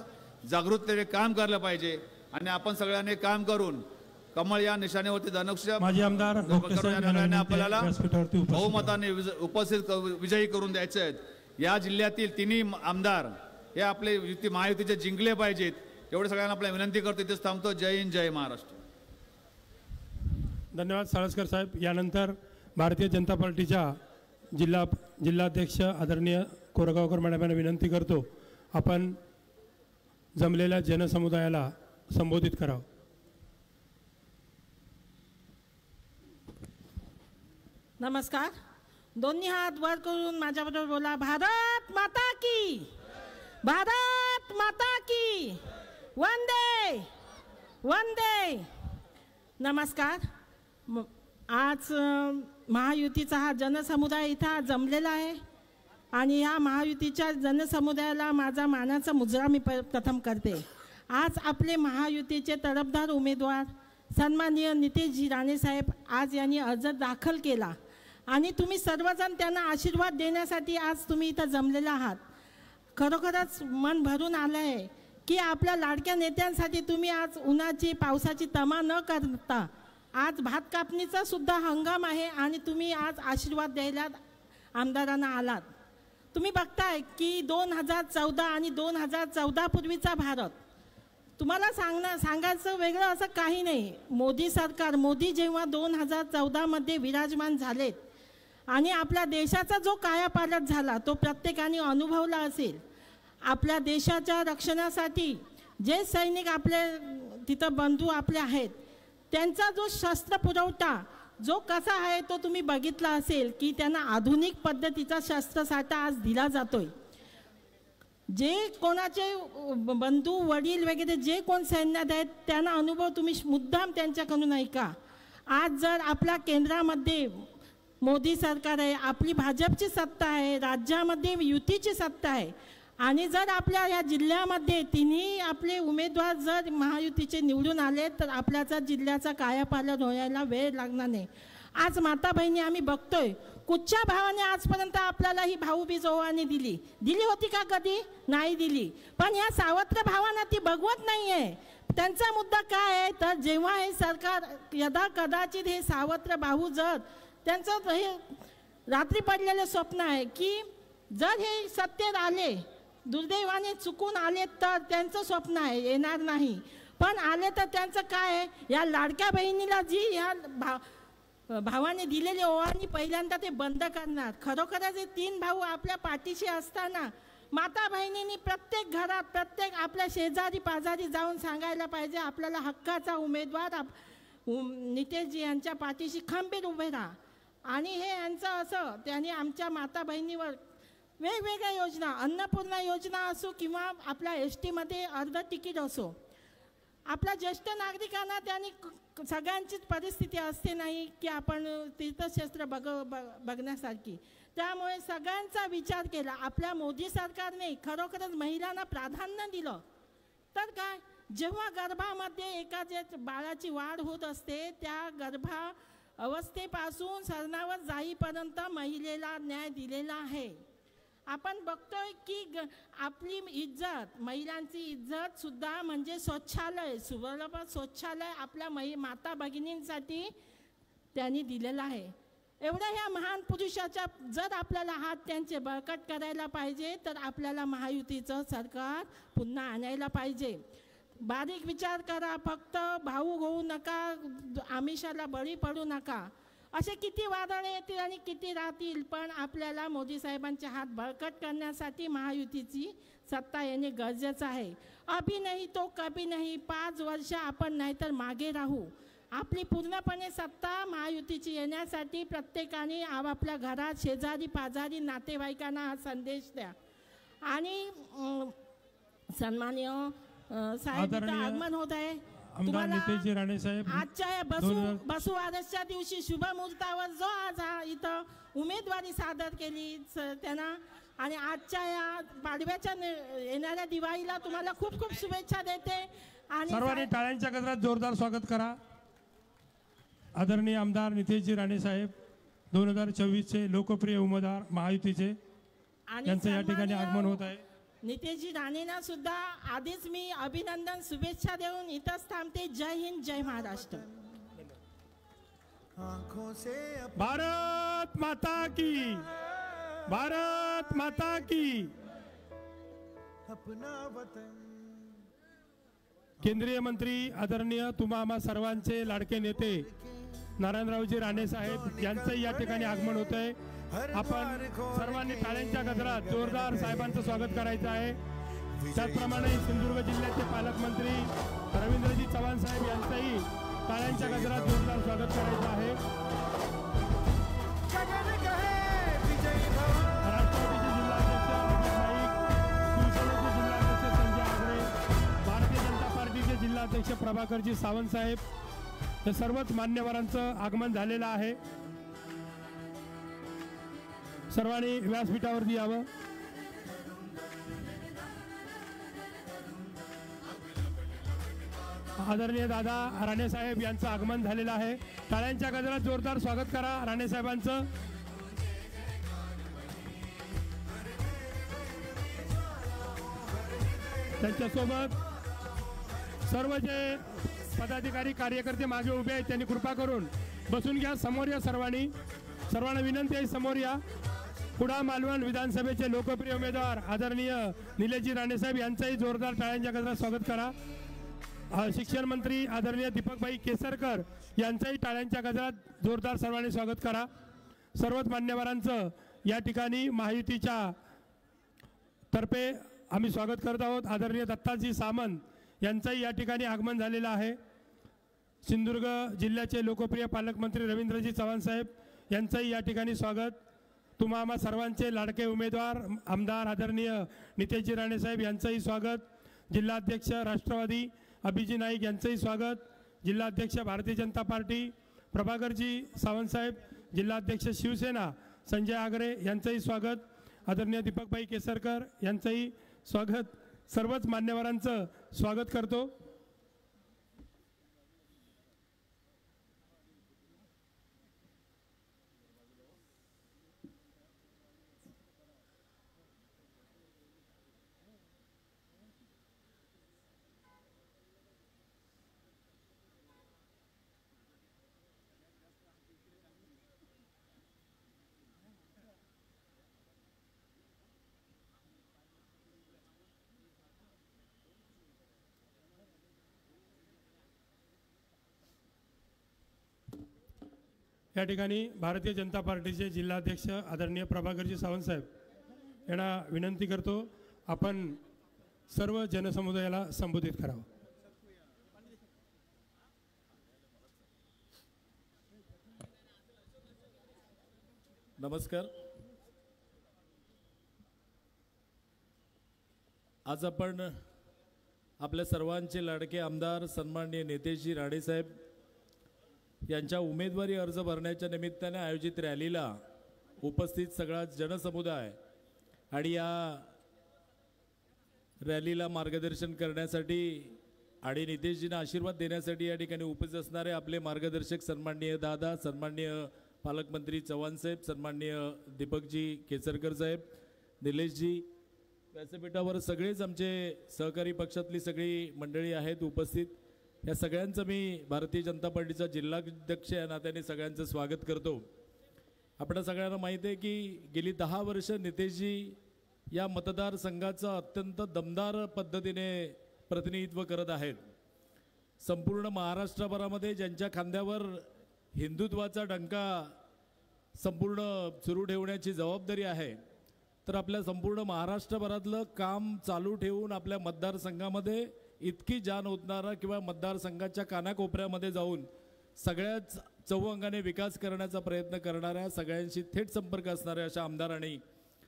जागृततेने काम केलं पाहिजे. आणि आपण सगळ्यांनी काम करून कमळ या निशाणीवरती धनुष्य माजी आमदार आपल्याला बहुमताने विजयी करून द्यायचे आहेत. या जिल्ह्यातील तिन्ही आमदार हे आपले युती महायुतीचे जिंकले पाहिजेत, एवढे सगळ्यांना आपल्या विनंती करतो. इथेच थांबतो. जय हिंद, जय महाराष्ट्र. धन्यवाद साळसकर साहेब. यानंतर भारतीय जनता पार्टीच्या जिल्हाध्यक्ष आदरणीय कोरगावकर मॅडमांना विनंती करतो, आपण जमलेल्या जनसमुदायाला संबोधित करावं. नमस्कार. दोन्ही हात वर करून माझ्याबरोबर बोला, भारत माता की, भारत माता की, वंदे वंदे. नमस्कार. आज महायुतीचा हा जनसमुदाय इथं जमलेला आहे आणि या महायुतीच्या जनसमुदायाला माझा मानाचा मुजरा मी प्रथम करते. आज आपले महायुतीचे तरफदार उमेदवार सन्माननीय नितेशजी राणे साहेब आज यांनी अर्ज दाखल केला आणि तुम्ही सर्वजण त्यांना आशीर्वाद देण्यासाठी आज तुम्ही इथं जमलेला आहात. खरोखरच मन भरून आलं आहे की आपल्या लाडक्या नेत्यांसाठी तुम्ही आज उन्हाची पावसाची तमा न करता आज भात कापणीचा सुद्धा हंगाम आहे आणि तुम्ही आज आशीर्वाद द्यायला आमदारांना आलात. तुम्ही बघताय की 2014 आणि 2014 पूर्वीचा भारत, तुम्हाला सांगायचं वेगळं असं काही नाही. मोदी सरकार, मोदी जेव्हा 2014मध्ये विराजमान झालेत आणि आपल्या देशाचा जो कायापालट झाला तो प्रत्येकाने अनुभवला असेल. आपल्या देशाच्या रक्षणासाठी जे सैनिक आपले तिथं बंधू आपले आहेत त्यांचा जो शस्त्र पुरवठा जो कसा आहे तो तुम्ही बघितला असेल की त्यांना आधुनिक पद्धतीचा शस्त्रसाठा आज दिला जातोय. जे कोणाचे बंधू वडील वगैरे जे कोण सैन्यात आहेत त्यांना अनुभव तुम्ही मुद्दाम त्यांच्याकडून ऐका. आज जर आपल्या केंद्रामध्ये मोदी सरकार आहे, आपली भाजपची सत्ता आहे, राज्यामध्ये युतीची सत्ता आहे आणि जर आपल्या या जिल्ह्यामध्ये तिन्ही आपले उमेदवार जर महायुतीचे निवडून आले तर आपल्याचा जिल्ह्याचा कायापालट व्हायला वेळ लागणार नाही. आज माता बहिणी आम्ही बघतोय कुठच्या भावाने आजपर्यंत आपल्याला ही भाऊबीज ओवाळणी दिली होती का? कधी नाही दिली. पण या सावत्र भावांना ती बघवत नाही आहे. त्यांचा मुद्दा काय आहे तर जेव्हा हे सरकार यदा कदाचित हे सावत्र भाऊ जर त्यांचं हे रात्री पडलेलं स्वप्न आहे की जर हे सत्तेत आले, दुर्दैवाने चुकून आले तर त्यांचं स्वप्न आहे येणार नाही, पण आले तर त्यांचं काय आहे, या लाडक्या बहिणीला जी ह्या भावाने दिलेली ओवाळणी पहिल्यांदा ते बंद करणार. खरोखरच हे तीन भाऊ आपल्या पाठीशी असताना माता बहिणींनी प्रत्येक घरात, प्रत्येक आपल्या शेजारी पाजारी जाऊन सांगायला पाहिजे आपल्याला हक्काचा उमेदवार नितेशजी यांच्या पाठीशी खंबीर उभे राहा. आणि हे यांचं असं त्यांनी आमच्या माता बहिणीवर वेगवेगळ्या योजना, अन्नपूर्णा योजना असो किंवा आपल्या STमध्ये अर्ध तिकीट असो, आपल्या ज्येष्ठ नागरिकांना त्यांनी सगळ्यांचीच परिस्थिती असते नाही की आपण तीर्थक्षेत्र बघण्यासारखी, त्यामुळे सगळ्यांचा विचार केला. आपल्या मोदी सरकारने खरोखरच महिलांना प्राधान्य दिलं. तर काय, जेव्हा गर्भामध्ये एखाद्या बाळाची वाढ होत असते त्या अवस्थेपासून सरणावर जाईपर्यंत महिलेला न्याय दिलेला आहे. आपण बघतोय की आपली इज्जत, महिलांची इज्जत सुद्धा म्हणजे शौचालय, सुलभ शौचालय आपल्या माता भगिनींसाठी त्यांनी दिलेला आहे. एवढ्या ह्या महान पुरुषाच्या जर आपल्याला हात त्यांचे बळकट करायला पाहिजे तर आपल्याला महायुतीचं सरकार पुन्हा आणायला पाहिजे. बारीक विचार करा, फक्त भाऊ होऊ नका, आमिषाला बळी पडू नका. असे किती वादळे येतील आणि किती राहतील, पण आपल्याला मोदी साहेबांचे हात बळकट करण्यासाठी महायुतीची सत्ता येणे गरजेचं आहे. अभी नाही तो कभी नाही, 5 वर्ष आपण नाहीतर मागे राहू. आपली पूर्णपणे सत्ता महायुतीची येण्यासाठी प्रत्येकाने आपापल्या घरात, शेजारी पाजारी, नातेवाईकांना हा संदेश द्या. आणि सन्माननीय साहेबांचं आगमन होत आहे. आमदार नितेशजी राणे साहेब, आजच्या या बसुवारसच्या दिवशी शुभमुहूर्तावर जो आज इथं उमेदवारी सादर केली त्यांना, आणि आजच्या या पाडव्याच्या येणाऱ्या दिवाळीला तुम्हाला खूप खूप शुभेच्छा देते. आणि सर्वांनी टाळ्यांच्या गजरात जोरदार स्वागत करा. आदरणीय आमदार नितेशजी राणे साहेब, 2024चे लोकप्रिय उमेदवार महायुतीचे, यांचं या ठिकाणी आगमन होत आहे. नितेशजी राणेंना सुद्धा आधीच मी अभिनंदन, शुभेच्छा देऊन इथंच थांबते. जय हिंद, जय महाराष्ट्र. भारत माता की, भारत माता की. अपना वतन. केंद्रीय मंत्री आदरणीय तुम्हा आम्हा सर्वांचे लाडके नेते नारायणरावजी राणे साहेब यांचंही या ठिकाणी आगमन होत आहे. आपण सर्वांनी टाळ्यांच्या गजरात जोरदार साहेबांचं स्वागत करायचं आहे. त्याचप्रमाणे सिंधुदुर्ग जिल्ह्याचे पालकमंत्री रवींद्रजी चव्हाण साहेब यांचंही टाळ्यांच्या गजरात जोरदार स्वागत करायचं आहे. राष्ट्रवादीचे जिल्हाध्यक्ष अमित नाईक, शिवसेनेचे जिल्हाध्यक्ष संजय आगरे, भारतीय जनता पार्टीचे जिल्हाध्यक्ष प्रभाकरजी सावंत साहेब, हे सर्वच मान्यवरांचं आगमन झालेलं आहे. सर्वांनी व्यासपीठावरती यावं. आदरणीय दादा राणे साहेब यांचं आगमन झालेलं आहे. टाळ्यांच्या गजरात जोरदार स्वागत करा राणे साहेबांचं. त्यांच्यासोबत सर्व जे पदाधिकारी कार्यकर्ते मागे उभे आहेत त्यांनी कृपा करून बसून घ्या. समोर या सर्वांना विनंती आहे, समोर या. कुडाळ मालवण विधानसभेचे लोकप्रिय उमेदवार आदरणीय निलेशजी राणे साहेब यांचंही जोरदार टाळ्यांच्या गजरात स्वागत करा. शिक्षण मंत्री आदरणीय दीपकभाई केसरकर यांचंही टाळ्यांच्या गजरात जोरदार सर्वांनी स्वागत करा. सर्वच मान्यवरांचं या ठिकाणी महायुतीच्या तर्फे आम्ही स्वागत करत आहोत. आदरणीय दत्ताजी सामंत यांचंही या ठिकाणी आगमन झालेलं आहे. सिंधुदुर्ग जिल्ह्याचे लोकप्रिय पालकमंत्री रवींद्रजी चव्हाण साहेब यांचंही या ठिकाणी स्वागत. तुम्हा आम्हा सर्वांचे लाडके उमेदवार आमदार आदरणीय नितेशजी राणे साहेब यांचंही स्वागत. जिल्हाध्यक्ष राष्ट्रवादी अभिजी नाईक यांचंही स्वागत. जिल्हाध्यक्ष भारतीय जनता पार्टी प्रभाकरजी सावंत साहेब, जिल्हाध्यक्ष शिवसेना संजय आगरे यांचंही स्वागत. आदरणीय दीपकभाई केसरकर यांचंही स्वागत. सर्वच मान्यवरांचं स्वागत करतो. या ठिकाणी भारतीय जनता पार्टीचे जिल्हाध्यक्ष आदरणीय प्रभाकरजी सावंत साहेब यांना विनंती करतो, आपण सर्व जनसमुदायाला संबोधित करावं. नमस्कार. आज आपण आपल्या सर्वांचे लाडके आमदार सन्माननीय नितेशजी राणे साहेब यांच्या उमेदवारी अर्ज भरण्याच्या निमित्ताने आयोजित रॅलीला उपस्थित सगळा जनसमुदाय आणि या रॅलीला मार्गदर्शन करण्यासाठी आणि नितेशजींना आशीर्वाद देण्यासाठी या ठिकाणी उपस्थित असणारे आपले मार्गदर्शक सन्माननीय दादा, सन्माननीय पालकमंत्री चव्हाण साहेब, सन्माननीय दीपकजी केसरकर साहेब, निलेशजी, व्यासपीठावर सगळेच आमचे सहकारी पक्षातली सगळी मंडळी आहेत उपस्थित. या सगळ्यांचं मी भारतीय जनता पार्टीचा जिल्हाध्यक्ष या नात्याने सगळ्यांचं स्वागत करतो. आपल्या सगळ्यांना माहिती आहे की गेली 10 वर्ष नितेशजी या मतदारसंघाचं अत्यंत दमदार पद्धतीने प्रतिनिधित्व करत आहेत. संपूर्ण महाराष्ट्रभरामध्ये ज्यांच्या खांद्यावर हिंदुत्वाचा डंका संपूर्ण सुरू ठेवण्याची जबाबदारी आहे, तर आपल्या संपूर्ण महाराष्ट्रभरातलं काम चालू ठेवून आपल्या मतदारसंघामध्ये इतकी जान ओतणारा किंवा मतदारसंघाच्या कानाकोपऱ्यामध्ये जाऊन सगळ्याच चौअंगाने विकास करण्याचा प्रयत्न करणाऱ्या, सगळ्यांशी थेट संपर्क असणाऱ्या अशा आमदारांनी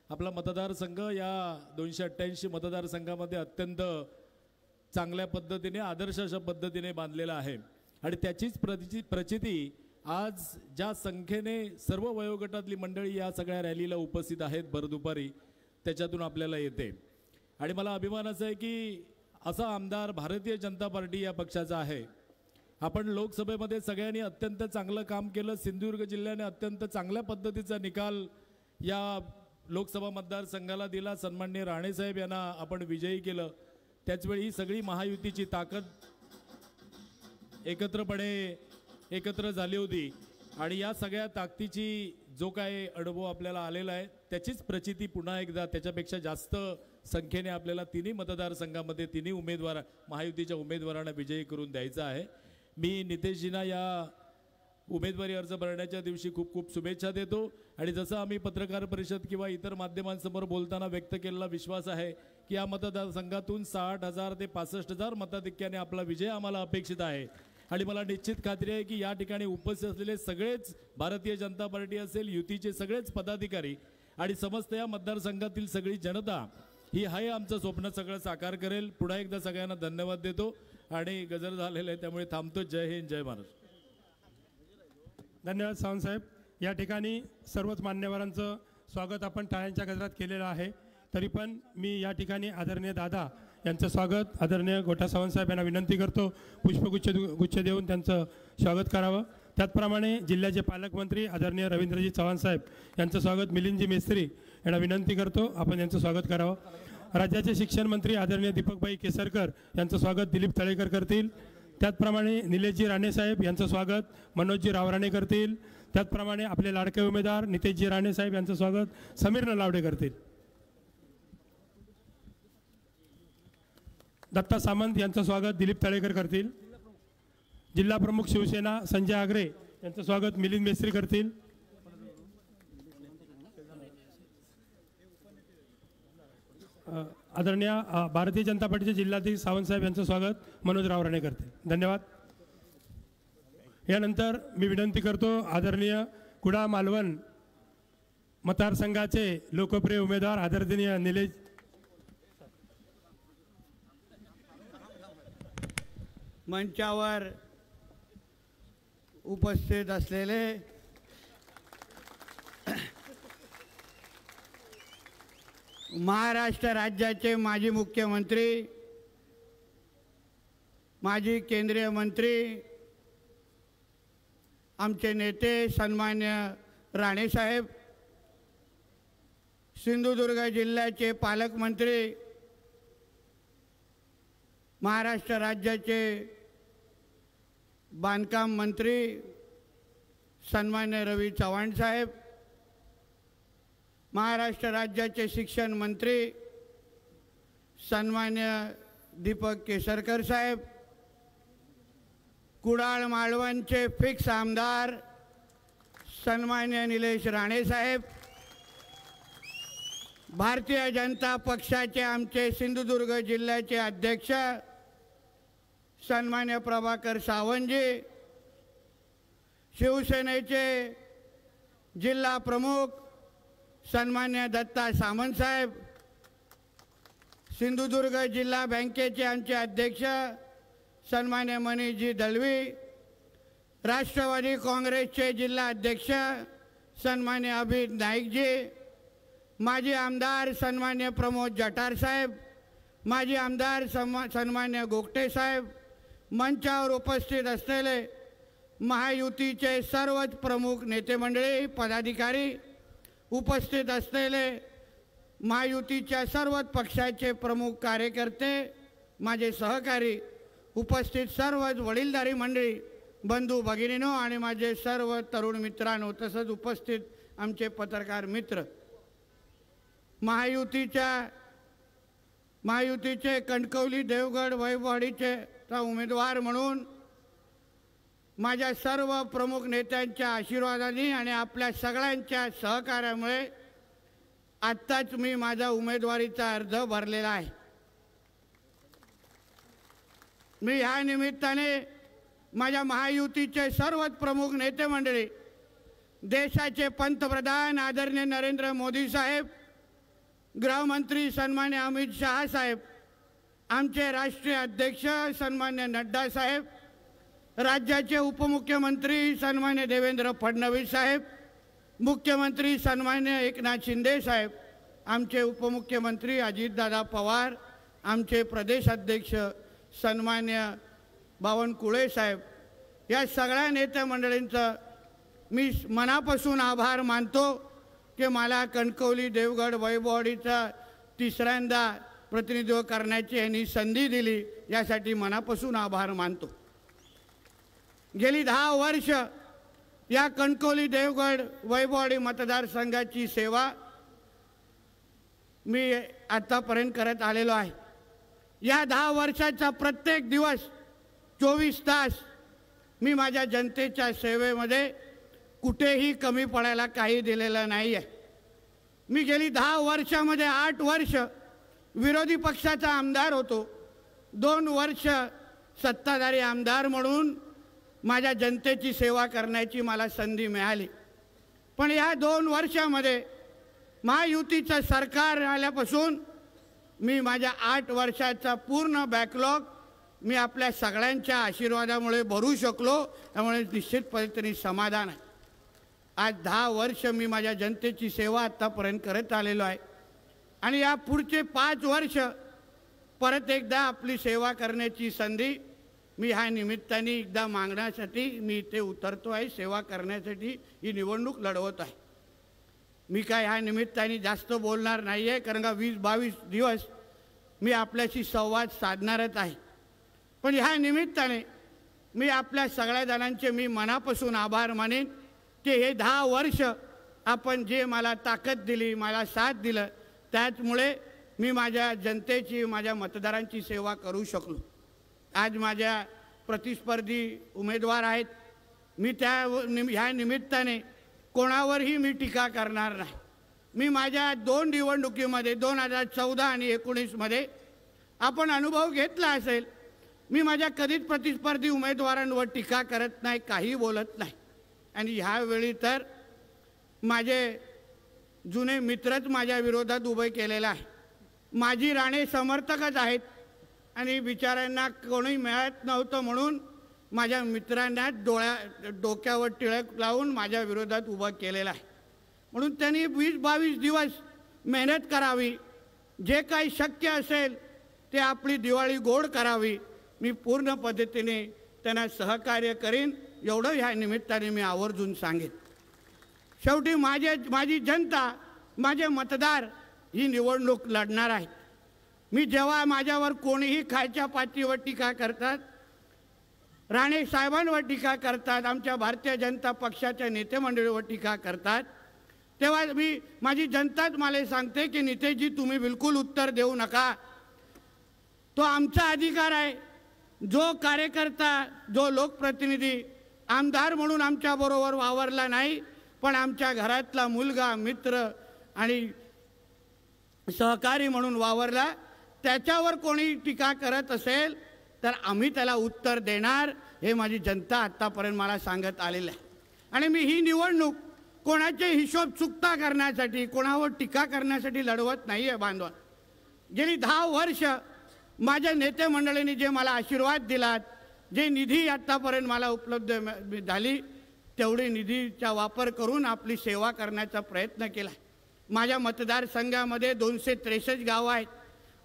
आपला मतदारसंघ या 288 मतदारसंघामध्ये अत्यंत चांगल्या पद्धतीने, आदर्श अशा पद्धतीने बांधलेला आहे. आणि त्याचीच प्रचिती आज ज्या संख्येने सर्व वयोगटातली मंडळी या सगळ्या रॅलीला उपस्थित आहेत भरदुपारी, त्याच्यातून आपल्याला येते. आणि मला अभिमानाचा आहे की असा आमदार भारतीय जनता पार्टी या पक्षाचा आहे. आपण लोकसभेमध्ये सगळ्यांनी अत्यंत चांगलं काम केलं. सिंधुदुर्ग जिल्ह्याने अत्यंत चांगल्या पद्धतीचा निकाल या लोकसभा मतदारसंघाला दिला. सन्माननीय राणेसाहेब यांना आपण विजयी केलं. त्याचवेळी ही सगळी महायुतीची ताकद एकत्र झाली होती आणि या सगळ्या ताकदीची जो काय अनुभव आपल्याला आलेला आहे त्याचीच प्रचिती पुन्हा एकदा त्याच्यापेक्षा जास्त संख्येने आपल्याला तिन्ही मतदारसंघामध्ये तिन्ही महायुतीच्या उमेदवारांना विजयी करून द्यायचा आहे. मी नितेशजींना या उमेदवारी अर्ज भरण्याच्या दिवशी खूप खूप शुभेच्छा देतो. आणि जसं आम्ही पत्रकार परिषद किंवा इतर माध्यमांसमोर बोलताना व्यक्त केलेला विश्वास आहे की या मतदारसंघातून 60,000 ते 65,000 मताधिक्याने आपला विजय आम्हाला अपेक्षित आहे. आणि मला निश्चित खात्री आहे की या ठिकाणी उपस्थित असलेले सगळेच भारतीय जनता पार्टी असेल, युतीचे सगळेच पदाधिकारी आणि समस्त या मतदारसंघातील सगळी जनता ही आहे आमचं स्वप्न सगळं साकार करेल. पुन्हा एकदा सगळ्यांना धन्यवाद देतो आणि गजर झालेलं आहे त्यामुळे थांबतो. जय हिंद, जय महाराष्ट्र. धन्यवाद सावंतसाहेब. या ठिकाणी सर्वच मान्यवरांचं स्वागत आपण टाळ्यांच्या गजरात केलेलं आहे. तरी पण मी या ठिकाणी आदरणीय दादा यांचं स्वागत, आदरणीय गोटा सावंतसाहेब यांना विनंती करतो पुष्पगुच्छ देऊन त्यांचं स्वागत करावं. त्याचप्रमाणे जिल्ह्याचे पालकमंत्री आदरणीय रवींद्रजी चव्हाण साहेब यांचं स्वागत मिलिंदजी मेस्त्री यांना विनंती करतो आपण यांचं स्वागत करावं. राज्याचे शिक्षण मंत्री आदरणीय दीपकभाई केसरकर यांचं स्वागत दिलीप तळेकर करतील. त्याचप्रमाणे निलेशजी राणेसाहेब यांचं स्वागत मनोजजी रावराणे करतील. त्याचप्रमाणे आपले लाडके उमेदवार नितेशजी राणेसाहेब यांचं स्वागत समीर नलावडे करतील. दत्ता सामंत यांचं स्वागत दिलीप तळेकर करतील. जिल्हा प्रमुख शिवसेना संजय आगरे यांचं स्वागत मिलिंद मेस्त्री करतील. आदरणीय भारतीय जनता पार्टीचे जिल्हाध्यक्ष सावंतसाहेब यांचं स्वागत मनोज रावराणे करतील. धन्यवाद. यानंतर मी विनंती करतो आदरणीय कुडाळ मालवण मतदारसंघाचे लोकप्रिय उमेदवार आदरणीय निलेश मंचावर उपस्थित असलेले महाराष्ट्र राज्याचे माजी मुख्यमंत्री, माजी केंद्रीय मंत्री, आमचे नेते सन्मान्य राणेसाहेब, सिंधुदुर्ग जिल्ह्याचे पालकमंत्री, महाराष्ट्र राज्याचे बांधकाम मंत्री सन्मान्य रवी चव्हाण साहेब, महाराष्ट्र राज्याचे शिक्षण मंत्री सन्मान्य दीपक केसरकर साहेब, कुडाळ मालवणचे फिक्स आमदार सन्मान्य निलेश राणे साहेब, भारतीय जनता पक्षाचे आमचे सिंधुदुर्ग जिल्ह्याचे अध्यक्ष सन्मान्य प्रभाकर सावंतजी, शिवसेनेचे जिल्हा प्रमुख सन्मान्य दत्ता सामंत साहेब, सिंधुदुर्ग जिल्हा बँकेचे आमचे अध्यक्ष सन्मान्य मनीषजी दळवी, राष्ट्रवादी काँग्रेसचे जिल्हा अध्यक्ष सन्मान्य अभित नाईकजी, माजी आमदार सन्मान्य प्रमोद जठार साहेब, माजी आमदार सन्मान्य गोगटे साहेब, मंचावर उपस्थित असलेले महायुतीचे सर्वच प्रमुख नेते मंडळी, पदाधिकारी, उपस्थित असलेले महायुतीच्या सर्वच पक्षाचे प्रमुख कार्यकर्ते, माझे सहकारी, उपस्थित सर्वच वडीलधारी मंडळी, बंधू भगिनींनो आणि माझे सर्व तरुण मित्रांनो, तसंच उपस्थित आमचे पत्रकार मित्र, महायुतीचे कणकवली देवगड वैभववाडीचे उमेदवार म्हणून माझ्या सर्व प्रमुख नेत्यांच्या आशीर्वादाने आणि आपल्या सगळ्यांच्या सहकार्यामुळे आत्ताच मी माझा उमेदवारीचा अर्ज भरलेला आहे. मी ह्या निमित्ताने माझ्या महायुतीचे सर्वच प्रमुख नेते मंडळी, देशाचे पंतप्रधान आदरणीय नरेंद्र मोदी साहेब, गृहमंत्री सन्मान्य अमित शहा साहेब, आमचे राष्ट्रीय अध्यक्ष सन्मान्य नड्डा साहेब, राज्याचे उपमुख्यमंत्री सन्मान्य देवेंद्र फडणवीस साहेब, मुख्यमंत्री सन्मान्य एकनाथ शिंदे साहेब, आमचे उपमुख्यमंत्री अजितदादा पवार, आमचे प्रदेशाध्यक्ष सन्मान्य बावनकुळे साहेब, या सगळ्या नेते मंडळींचं मी मनापासून आभार मानतो की मला कणकवली देवगड वैभववाडीचा तिसऱ्यांदा प्रतिनिधित्व करण्याची यांनी संधी दिली, यासाठी मनापासून आभार मानतो. गेली 10 वर्ष या कणकवली देवगड वैभववाडी मतदारसंघाची सेवा मी आतापर्यंत करत आलेलो आहे. या 10 वर्षाचा प्रत्येक दिवस 24 तास मी माझ्या जनतेच्या सेवेमध्ये कुठेही कमी पडायला काही दिलेलं नाही आहे. मी गेली 10 वर्षामध्ये 8 वर्ष विरोधी पक्षाचा आमदार होतो, 2 वर्ष सत्ताधारी आमदार म्हणून माझ्या जनतेची सेवा करण्याची मला संधी मिळाली. पण या 2 वर्षामध्ये महायुतीचं सरकार आल्यापासून मी माझ्या 8 वर्षाचा पूर्ण बॅकलॉग मी आपल्या सगळ्यांच्या आशीर्वादामुळे भरू शकलो, त्यामुळे निश्चित पद्धतीने समाधान आहे. आज 10 वर्ष मी माझ्या जनतेची सेवा आत्तापर्यंत करत आलेलो आहे आणि या पुढचे 5 वर्ष परत एकदा आपली सेवा करण्याची संधी मी ह्या निमित्ताने एकदा मागण्यासाठी मी इथे उतरतो आहे. सेवा करण्यासाठी ही निवडणूक लढवत आहे. मी काय ह्या निमित्ताने जास्त बोलणार नाही आहे, कारण का 20-22 दिवस मी आपल्याशी संवाद साधणारच आहे. पण ह्या निमित्ताने मी आपल्या सगळ्या जणांचे मी मनापासून आभार मानेन की हे 10 वर्ष आपण जे मला ताकद दिली, मला साथ दिलं, त्याचमुळे मी माझ्या जनतेची, माझ्या मतदारांची सेवा करू शकलो. आज माझ्या प्रतिस्पर्धी उमेदवार आहेत. मी ह्या निमित्ताने कोणावरही मी टीका करणार नाही. मी माझ्या 2 निवडणुकीमध्ये 2014 आणि 19मध्ये आपण अनुभव घेतला असेल, मी माझ्या कधीच प्रतिस्पर्धी उमेदवारांवर टीका करत नाही, काही बोलत नाही. आणि ह्यावेळी तर माझे जुने मित्रच माझ्या विरोधात उभे केलेला आहे. माझी राणे समर्थकच आहेत आणि बिचाऱ्यांना कोणी मिळत नव्हतं म्हणून माझ्या मित्रांना डोक्यावर टिळक लावून माझ्या विरोधात उभं केलेलं आहे. म्हणून त्यांनी 20-22 दिवस मेहनत करावी, जे काही शक्य असेल ते आपली दिवाळी गोड करावी. मी पूर्ण पद्धतीने त्यांना सहकार्य करीन, एवढं ह्या निमित्ताने मी आवर्जून सांगेन. शेवटी माझी जनता, माझे मतदार ही निवडणूक लढणार आहेत. मी जेव्हा माझ्यावर कोणीही खालच्या पातळीवर टीका करतात, राणे साहेबांवर टीका करतात, आमच्या भारतीय जनता पक्षाच्या नेते मंडळीवर टीका करतात, तेव्हा माझी जनताच मला सांगते की नितेशजी तुम्ही बिलकुल उत्तर देऊ नका. तो आमचा अधिकार आहे. जो कार्यकर्ता, जो लोकप्रतिनिधी आमदार म्हणून आमच्याबरोबर वावरला नाही, पण आमच्या घरातला मुलगा, मित्र आणि सहकारी म्हणून वावरला, त्याच्यावर कोणी टीका करत असेल तर आम्ही त्याला उत्तर देणार, हे माझी जनता आत्तापर्यंत मला सांगत आलेलं आहे. आणि मी ही निवडणूक कोणाचे हिशोब चुकता करण्यासाठी, कोणावर टीका करण्यासाठी लढवत नाही आहे बांधवा. गेली 10 वर्ष माझ्या नेते मंडळींनी जे मला आशीर्वाद दिलात, जे निधी आत्तापर्यंत मला उपलब्ध झाली, तेवढी निधीचा वापर करून आपली सेवा करण्याचा प्रयत्न केला. माझ्या मतदारसंघामध्ये 263 गावं आहेत.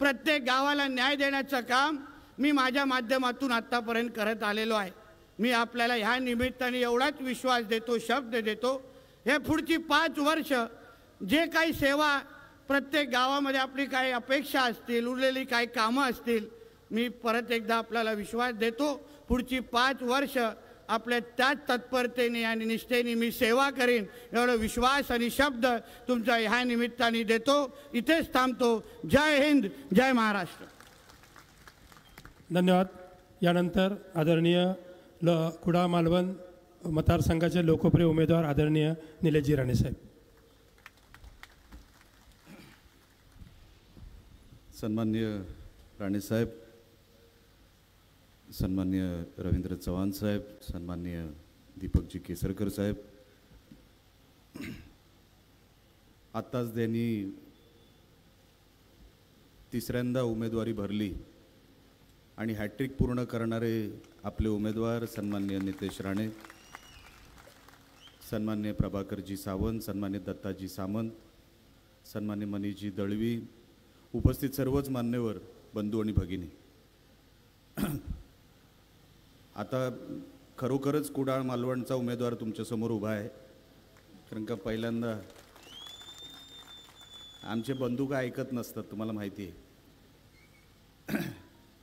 प्रत्येक गावाला न्याय देण्याचं काम मी माझ्या माध्यमातून आत्तापर्यंत करत आलेलो आहे. मी आपल्याला ह्या निमित्ताने एवढाच विश्वास देतो, शब्द देतो, हे पुढची 5 वर्ष जे काही सेवा प्रत्येक गावामध्ये आपली काही अपेक्षा असतील, उरलेली काही कामं असतील, मी परत एकदा आपल्याला विश्वास देतो, पुढची 5 वर्ष आपल्या त्याच तत्परतेने आणि निष्ठेने मी सेवा करीन, एवढा विश्वास आणि शब्द तुमच्या ह्या निमित्ताने देतो. इथेच थांबतो. जय हिंद, जय महाराष्ट्र. धन्यवाद. यानंतर आदरणीय कुडाळ मालवण मतदारसंघाचे लोकप्रिय उमेदवार आदरणीय निलेशजी राणे साहेब. सन्मान्य राणेसाहेब, सन्मान्य रवींद्र चव्हाण साहेब, सन्मान्य दीपकजी केसरकर साहेब, आत्ताच त्यांनी तिसऱ्यांदा उमेदवारी भरली आणि हॅट्रिक पूर्ण करणारे आपले उमेदवार सन्मान्य नितेश राणे, सन्मान्य प्रभाकरजी सावंत, सन्मान्य दत्ताजी सामंत, सन्मान्य मनीषजी दळवी, उपस्थित सर्वच मान्यवर बंधू आणि भगिनी, आता खरोखरच कुडाळ मालवणचा उमेदवार तुमच्यासमोर उभा आहे. कारण का पहिल्यांदा आमचे बंधू काय ऐकत नसतात, तुम्हाला माहिती आहे.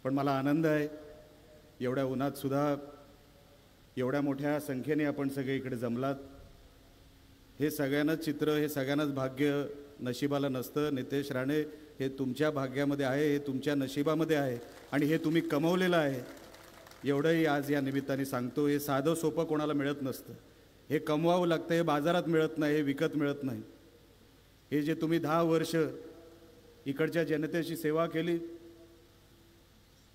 पण मला आनंद आहे एवढ्या उन्हात सुद्धा एवढ्या मोठ्या संख्येने आपण सगळे इकडे जमलात. हे सगळ्यांनाच चित्र, हे सगळ्यांनाच भाग्य नशिबाला नसतं. नितेश राणे हे तुमच्या भाग्यामध्ये आहे, हे तुमच्या नशिबामध्ये आहे आणि हे तुम्ही कमवलेलं आहे. एवढंही आज या निमित्ताने सांगतो. हे साधं सोपं कोणाला मिळत नसतं, हे कमवावं लागतं, हे बाजारात मिळत नाही, हे विकत मिळत नाही. हे जे तुम्ही 10 वर्ष इकडच्या जनतेची सेवा केली,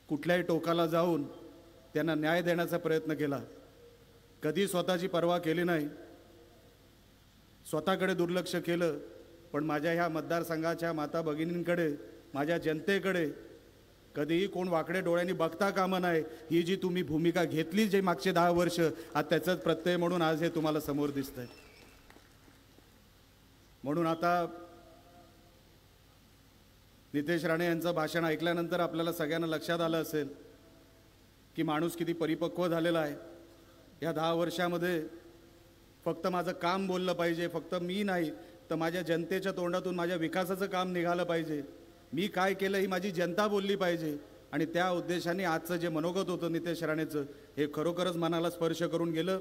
कुठल्याही टोकाला जाऊन त्यांना न्याय देण्याचा प्रयत्न केला, कधी स्वतःची पर्वा केली नाही, स्वतःकडे दुर्लक्ष केलं. पण माझ्या ह्या मतदारसंघाच्या माता भगिनींकडे, माझ्या जनतेकडे कधीही कोण वाकडे डोळ्यांनी बघता कामा नाही. ही जी तुम्ही भूमिका घेतली जे मागचे 10 वर्ष, आज त्याचाच प्रत्यय म्हणून आज हे तुम्हाला समोर दिसतंय. म्हणून आता नितेश राणे यांचं भाषण ऐकल्यानंतर आपल्याला सगळ्यांना लक्षात आलं असेल की माणूस किती परिपक्व झालेला आहे. या 10 वर्षामध्ये फक्त माझं काम बोललं पाहिजे, फक्त मी नाही तर माझ्या जनतेच्या तोंडातून माझ्या विकासाचं काम निघालं पाहिजे, मी काय केलं ही माझी जनता बोलली पाहिजे. आणि त्या उद्देशाने आजचं जे मनोगत होतं नितेश राणेचं, हे खरोखरच मनाला स्पर्श करून गेलं.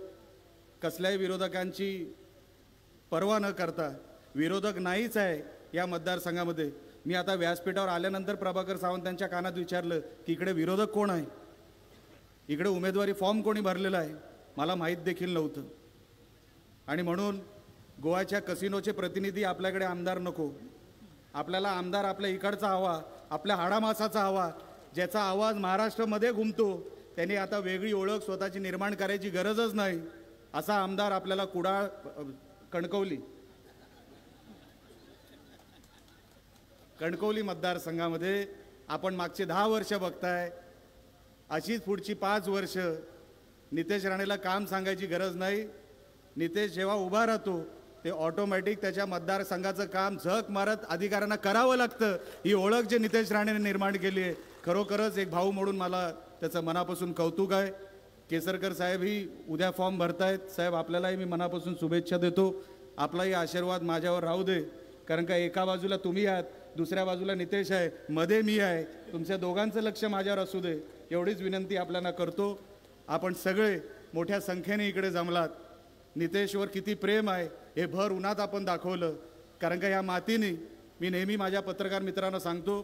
कसल्याही विरोधकांची पर्वा न करता, विरोधक नाहीच आहे या मतदारसंघामध्ये. मी आता व्यासपीठावर आल्यानंतर प्रभाकर सावंत यांच्या कानात विचारलं की इकडे विरोधक कोण आहे, इकडे उमेदवारी फॉर्म कोणी भरलेला आहे, मला माहीत देखील नव्हतं. आणि म्हणून गोव्याच्या कसिनोचे प्रतिनिधी आपल्याकडे आमदार नको, आपल्याला आमदार आपल्या इकडचा हवा, आपल्या हाडामासाचा हवा, ज्याचा आवाज महाराष्ट्रामध्ये घुमतो. त्यांनी आता वेगळी ओळख स्वतःची निर्माण करायची गरजच नाही, असा आमदार आपल्याला कुडाळ कणकवली मतदारसंघामध्ये आपण मागचे 10 वर्ष बघताय. अशीच पुढची 5 वर्ष नितेश राणेला काम सांगायची गरज नाही. नितेश जेव्हा उभा राहतो ते ऑटोमॅटिक त्याच्या मतदारसंघाचं काम झक मारत अधिकाऱ्यांना करावं लागतं. ही ओळख जे नितेश राणेने निर्माण केली आहे, खरोखरच एक भाऊ म्हणून मला त्याचं मनापासून कौतुक आहे. केसरकर साहेब ही उद्या फॉर्म भरतायत. साहेब आपल्यालाही मी मनापासून शुभेच्छा देतो. आपलाही आशीर्वाद माझ्यावर राहू दे, कारण का एका बाजूला तुम्ही आहात, दुसऱ्या बाजूला नितेश आहे, मध्ये मी आहे. तुमच्या दोघांचं लक्ष माझ्यावर असू दे एवढीच विनंती आपल्याला करतो. आपण सगळे मोठ्या संख्येने इकडे जमलात. नितेशवर किती प्रेम आहे हे भर उन्हात आपण दाखवलं. कारण का ह्या मातीने, मी नेहमी माझ्या पत्रकार मित्रांना सांगतो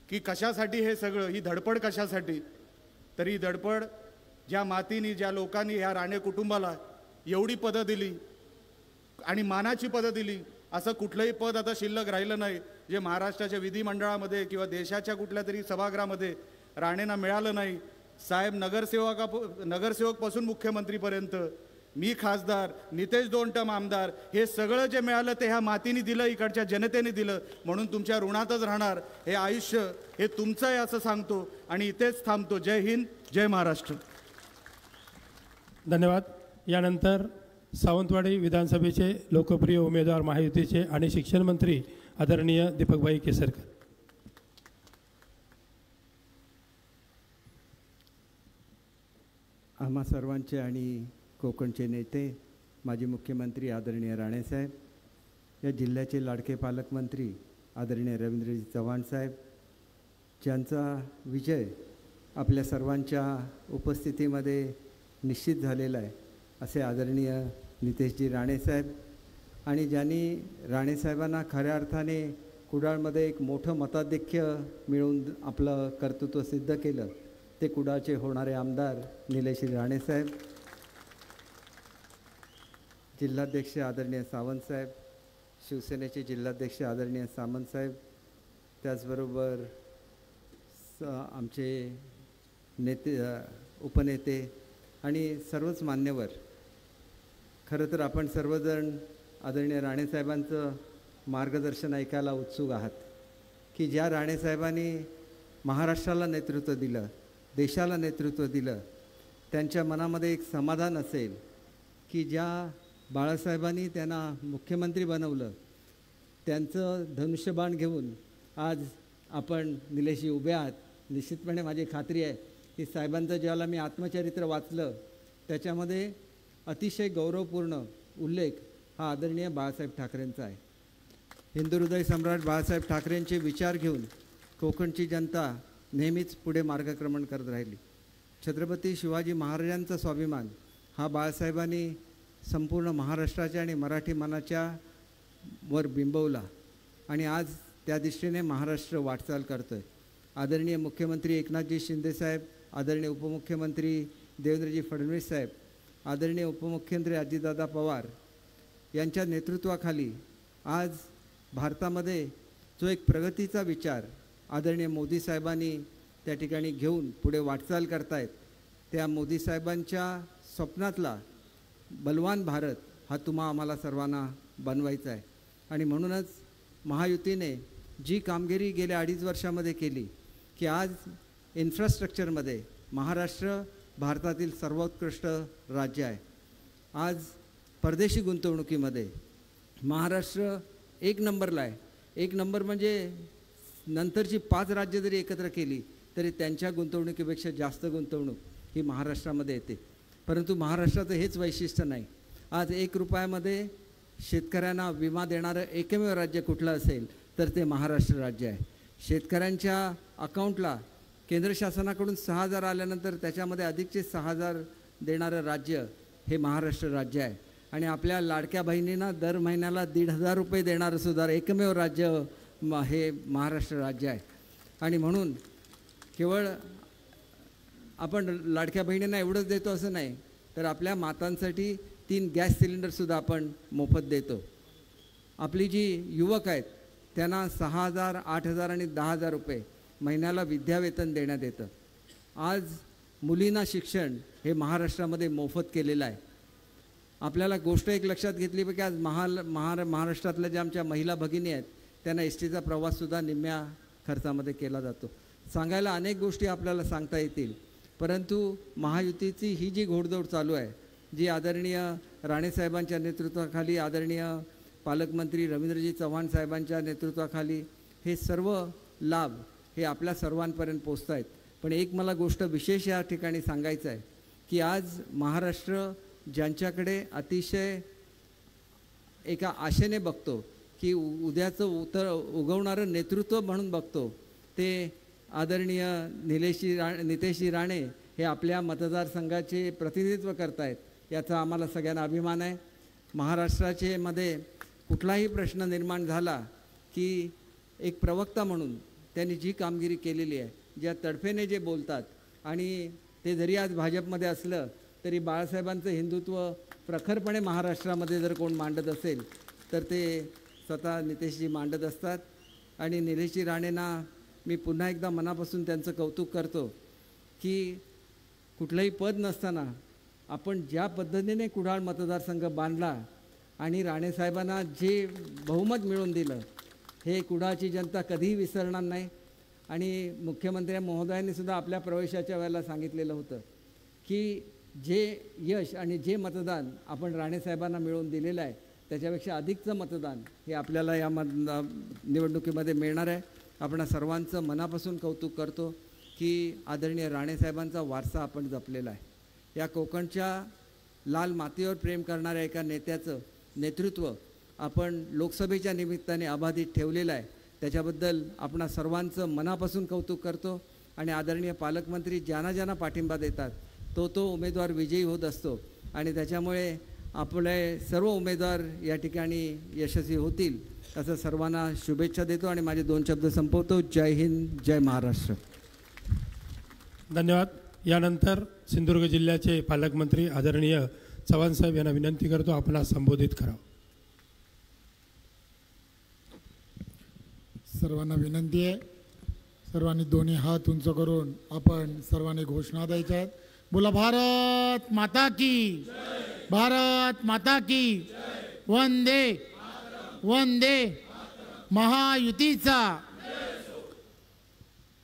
की कशासाठी हे सगळं, ही धडपड कशासाठी, तर ही धडपड ज्या मातीने, ज्या लोकांनी ह्या राणे कुटुंबाला एवढी पदं दिली आणि मानाची पदं दिली, असं कुठलंही पद आता शिल्लक राहिलं नाही जे महाराष्ट्राच्या विधिमंडळामध्ये किंवा देशाच्या कुठल्या तरी सभागृहामध्ये राणेंना मिळालं नाही. साहेब नगरसेवकपासून मुख्यमंत्रीपर्यंत, मी खासदार, नितेश 2 टर्म आमदार, हे सगळं जे मिळालं ते ह्या मातीने दिलं, इकडच्या जनतेने दिलं. म्हणून तुमच्या ऋणातच राहणार. हे आयुष्य हे तुमचं आहे असं सांगतो आणि इथेच थांबतो. जय हिंद, जय महाराष्ट्र. धन्यवाद. यानंतर सावंतवाडी विधानसभेचे लोकप्रिय उमेदवार महायुतीचे आणि शिक्षण मंत्री आदरणीय दीपकभाई केसरकर. आम्हा सर्वांचे आणि कोकणचे नेते, माजी मुख्यमंत्री आदरणीय राणेसाहेब, या जिल्ह्याचे लाडके पालकमंत्री आदरणीय रवींद्रजी चव्हाण साहेब, ज्यांचा विजय आपल्या सर्वांच्या उपस्थितीमध्ये निश्चित झालेला आहे, असे आदरणीय नितेशजी राणेसाहेब, आणि ज्यांनी राणेसाहेबांना खऱ्या अर्थाने कुडाळमध्ये एक मोठं मताधिक्य मिळवून आपलं कर्तृत्व सिद्ध केलं, ते कुडाळचे होणारे आमदार निलेश राणेसाहेब, जिल्हाध्यक्ष आदरणीय सावंतसाहेब, शिवसेनेचे जिल्हाध्यक्ष आदरणीय सामंतसाहेब, त्याचबरोबर आमचे नेते उपनेते आणि सर्वच मान्यवर. खरं तर आपण सर्वजण आदरणीय राणेसाहेबांचं मार्गदर्शन ऐकायला उत्सुक आहात की ज्या राणेसाहेबांनी महाराष्ट्राला नेतृत्व दिलं, देशाला नेतृत्व दिलं, त्यांच्या मनामध्ये एक समाधान असेल की ज्या बाळासाहेबांनी त्यांना मुख्यमंत्री बनवलं त्यांचं धनुष्यबाण घेऊन आज आपण निलेशजी उभे आहात. निश्चितपणे माझी खात्री आहे की साहेबांचं ज्याला मी आत्मचरित्र वाचलं त्याच्यामध्ये अतिशय गौरवपूर्ण उल्लेख हा आदरणीय बाळासाहेब ठाकरेंचा आहे. हिंदू हृदय सम्राट बाळासाहेब ठाकरेंचे विचार घेऊन कोकणची जनता नेहमीच पुढे मार्गक्रमण करत राहिली. छत्रपती शिवाजी महाराजांचा स्वाभिमान हा बाळासाहेबांनी संपूर्ण महाराष्ट्राच्या आणि मराठी मनाच्या वर बिंबवला आणि आज त्या दृष्टीने महाराष्ट्र वाटचाल करतो आहे. आदरणीय मुख्यमंत्री एकनाथजी शिंदेसाहेब, आदरणीय उपमुख्यमंत्री देवेंद्रजी फडणवीस साहेब, आदरणीय उपमुख्यमंत्री अजितदादा पवार यांच्या नेतृत्वाखाली आज भारतामध्ये जो एक प्रगतीचा विचार आदरणीय मोदी साहेबांनी त्या ठिकाणी घेऊन पुढे वाटचाल करतायत, त्या मोदी साहेबांच्या स्वप्नातला बलवान भारत हा तुम्हा आम्हाला सर्वांना बनवायचा आहे. आणि म्हणूनच महायुतीने जी कामगिरी गेल्या 2.5 वर्षामध्ये केली की आज इन्फ्रास्ट्रक्चरमध्ये महाराष्ट्र भारतातील सर्वोत्कृष्ट राज्य आहे. आज परदेशी गुंतवणुकीमध्ये महाराष्ट्र 1 नंबरला आहे. 1 नंबर म्हणजे नंतरची 5 राज्य जरी एकत्र केली तरी त्यांच्या गुंतवणुकीपेक्षा जास्त गुंतवणूक ही महाराष्ट्रामध्ये येते. परंतु महाराष्ट्राचं हेच वैशिष्ट्य नाही. आज 1 रुपयामध्ये शेतकऱ्यांना विमा देणारं एकमेव राज्य कुठलं असेल तर ते महाराष्ट्र राज्य आहे. शेतकऱ्यांच्या अकाउंटला केंद्र शासनाकडून 6,000 आल्यानंतर त्याच्यामध्ये अधिकचे 6,000 देणारं राज्य हे महाराष्ट्र राज्य आहे. आणि आपल्या लाडक्या बहिणींना दर महिन्याला 1,500 रुपये देणारं सुद्धा एकमेव राज्य हे महाराष्ट्र राज्य आहे. आणि म्हणून केवळ आपण लाडक्या बहिणींना एवढंच देतो असं नाही, तर आपल्या मातांसाठी 3 गॅस सिलेंडरसुद्धा आपण मोफत देतो. आपली जी युवक आहेत त्यांना 6,000, 8,000 आणि 10,000 रुपये महिन्याला विद्यावेतन देण्यात येतं. आज मुलींना शिक्षण हे महाराष्ट्रामध्ये मोफत केलेलं आहे. आपल्याला गोष्ट एक लक्षात घेतली की आज महाराष्ट्रातल्या ज्या आमच्या महिला भगिनी आहेत त्यांना एस टीचा प्रवाससुद्धा निम्म्या खर्चामध्ये केला जातो. सांगायला अनेक गोष्टी आपल्याला सांगता येतील, परंतु महायुतीची ही जी घोडदौड चालू आहे, जी आदरणीय राणेसाहेबांच्या नेतृत्वाखाली, आदरणीय पालकमंत्री रवींद्रजी चव्हाण साहेबांच्या नेतृत्वाखाली हे सर्व लाभ हे आपल्या सर्वांपर्यंत पोचत आहेत. पण एक मला गोष्ट विशेष या ठिकाणी सांगायचं आहे की आज महाराष्ट्र ज्यांच्याकडे अतिशय एका आशेने बघतो की उद्याचं उगवणारं नेतृत्व म्हणून बघतो, ते आदरणीय नितेशजी राणे हे आपल्या मतदारसंघाचे प्रतिनिधित्व करत आहेत. याचा आम्हाला सगळ्यांना अभिमान आहे. महाराष्ट्राचे मध्ये कुठलाही प्रश्न निर्माण झाला की एक प्रवक्ता म्हणून त्यांनी जी कामगिरी केलेली आहे, ज्या तडफेने जे बोलतात, आणि ते जरी आज भाजपमध्ये असलं तरी बाळासाहेबांचं हिंदुत्व प्रखरपणे महाराष्ट्रामध्ये जर कोण मांडत असेल तर ते स्वतः नितेशजी मांडत असतात. आणि निलेशजी राणेंना मी पुन्हा एकदा मनापासून त्यांचं कौतुक करतो की कुठलंही पद नसताना आपण ज्या पद्धतीने कुडाळ मतदारसंघ बांधला आणि राणेसाहेबांना जे बहुमत मिळवून दिलं हे कुडाळची जनता कधीही विसरणार नाही. आणि मुख्यमंत्री महोदयांनी सुद्धा आपल्या प्रवेशाच्या वेळेला सांगितलेलं होतं की जे यश आणि जे मतदान आपण राणेसाहेबांना मिळवून दिलेलं आहे त्याच्यापेक्षा अधिकचं मतदान हे आपल्याला या निवडणुकीमध्ये मिळणार आहे. आपण सर्वांचं मनापासून कौतुक करतो की आदरणीय राणेसाहेबांचा वारसा आपण जपलेला आहे. या कोकणच्या लाल मातीवर प्रेम करणाऱ्या एका नेत्याचं नेतृत्व आपण लोकसभेच्या निमित्ताने अबाधित ठेवलेलं आहे. त्याच्याबद्दल आपणा सर्वांचं मनापासून कौतुक करतो. आणि आदरणीय पालकमंत्री ज्यांना पाठिंबा देतात तो उमेदवार विजयी होत असतो. आणि त्याच्यामुळे आपले सर्व उमेदवार या ठिकाणी यशस्वी होतील असं सर्वांना शुभेच्छा देतो आणि माझे 2 शब्द संपवतो. जय हिंद, जय महाराष्ट्र. धन्यवाद. यानंतर सिंधुदुर्ग जिल्ह्याचे पालकमंत्री आदरणीय चव्हाण साहेब यांना विनंती करतो आपणास संबोधित करावं. सर्वांना विनंती आहे, सर्वांनी दोन्ही हात उंच करून आपण सर्वांनी घोषणा द्यायच्या आहेत. बोला भारत माता की, भारत माता की, वंदे वंदे महायुतीचा.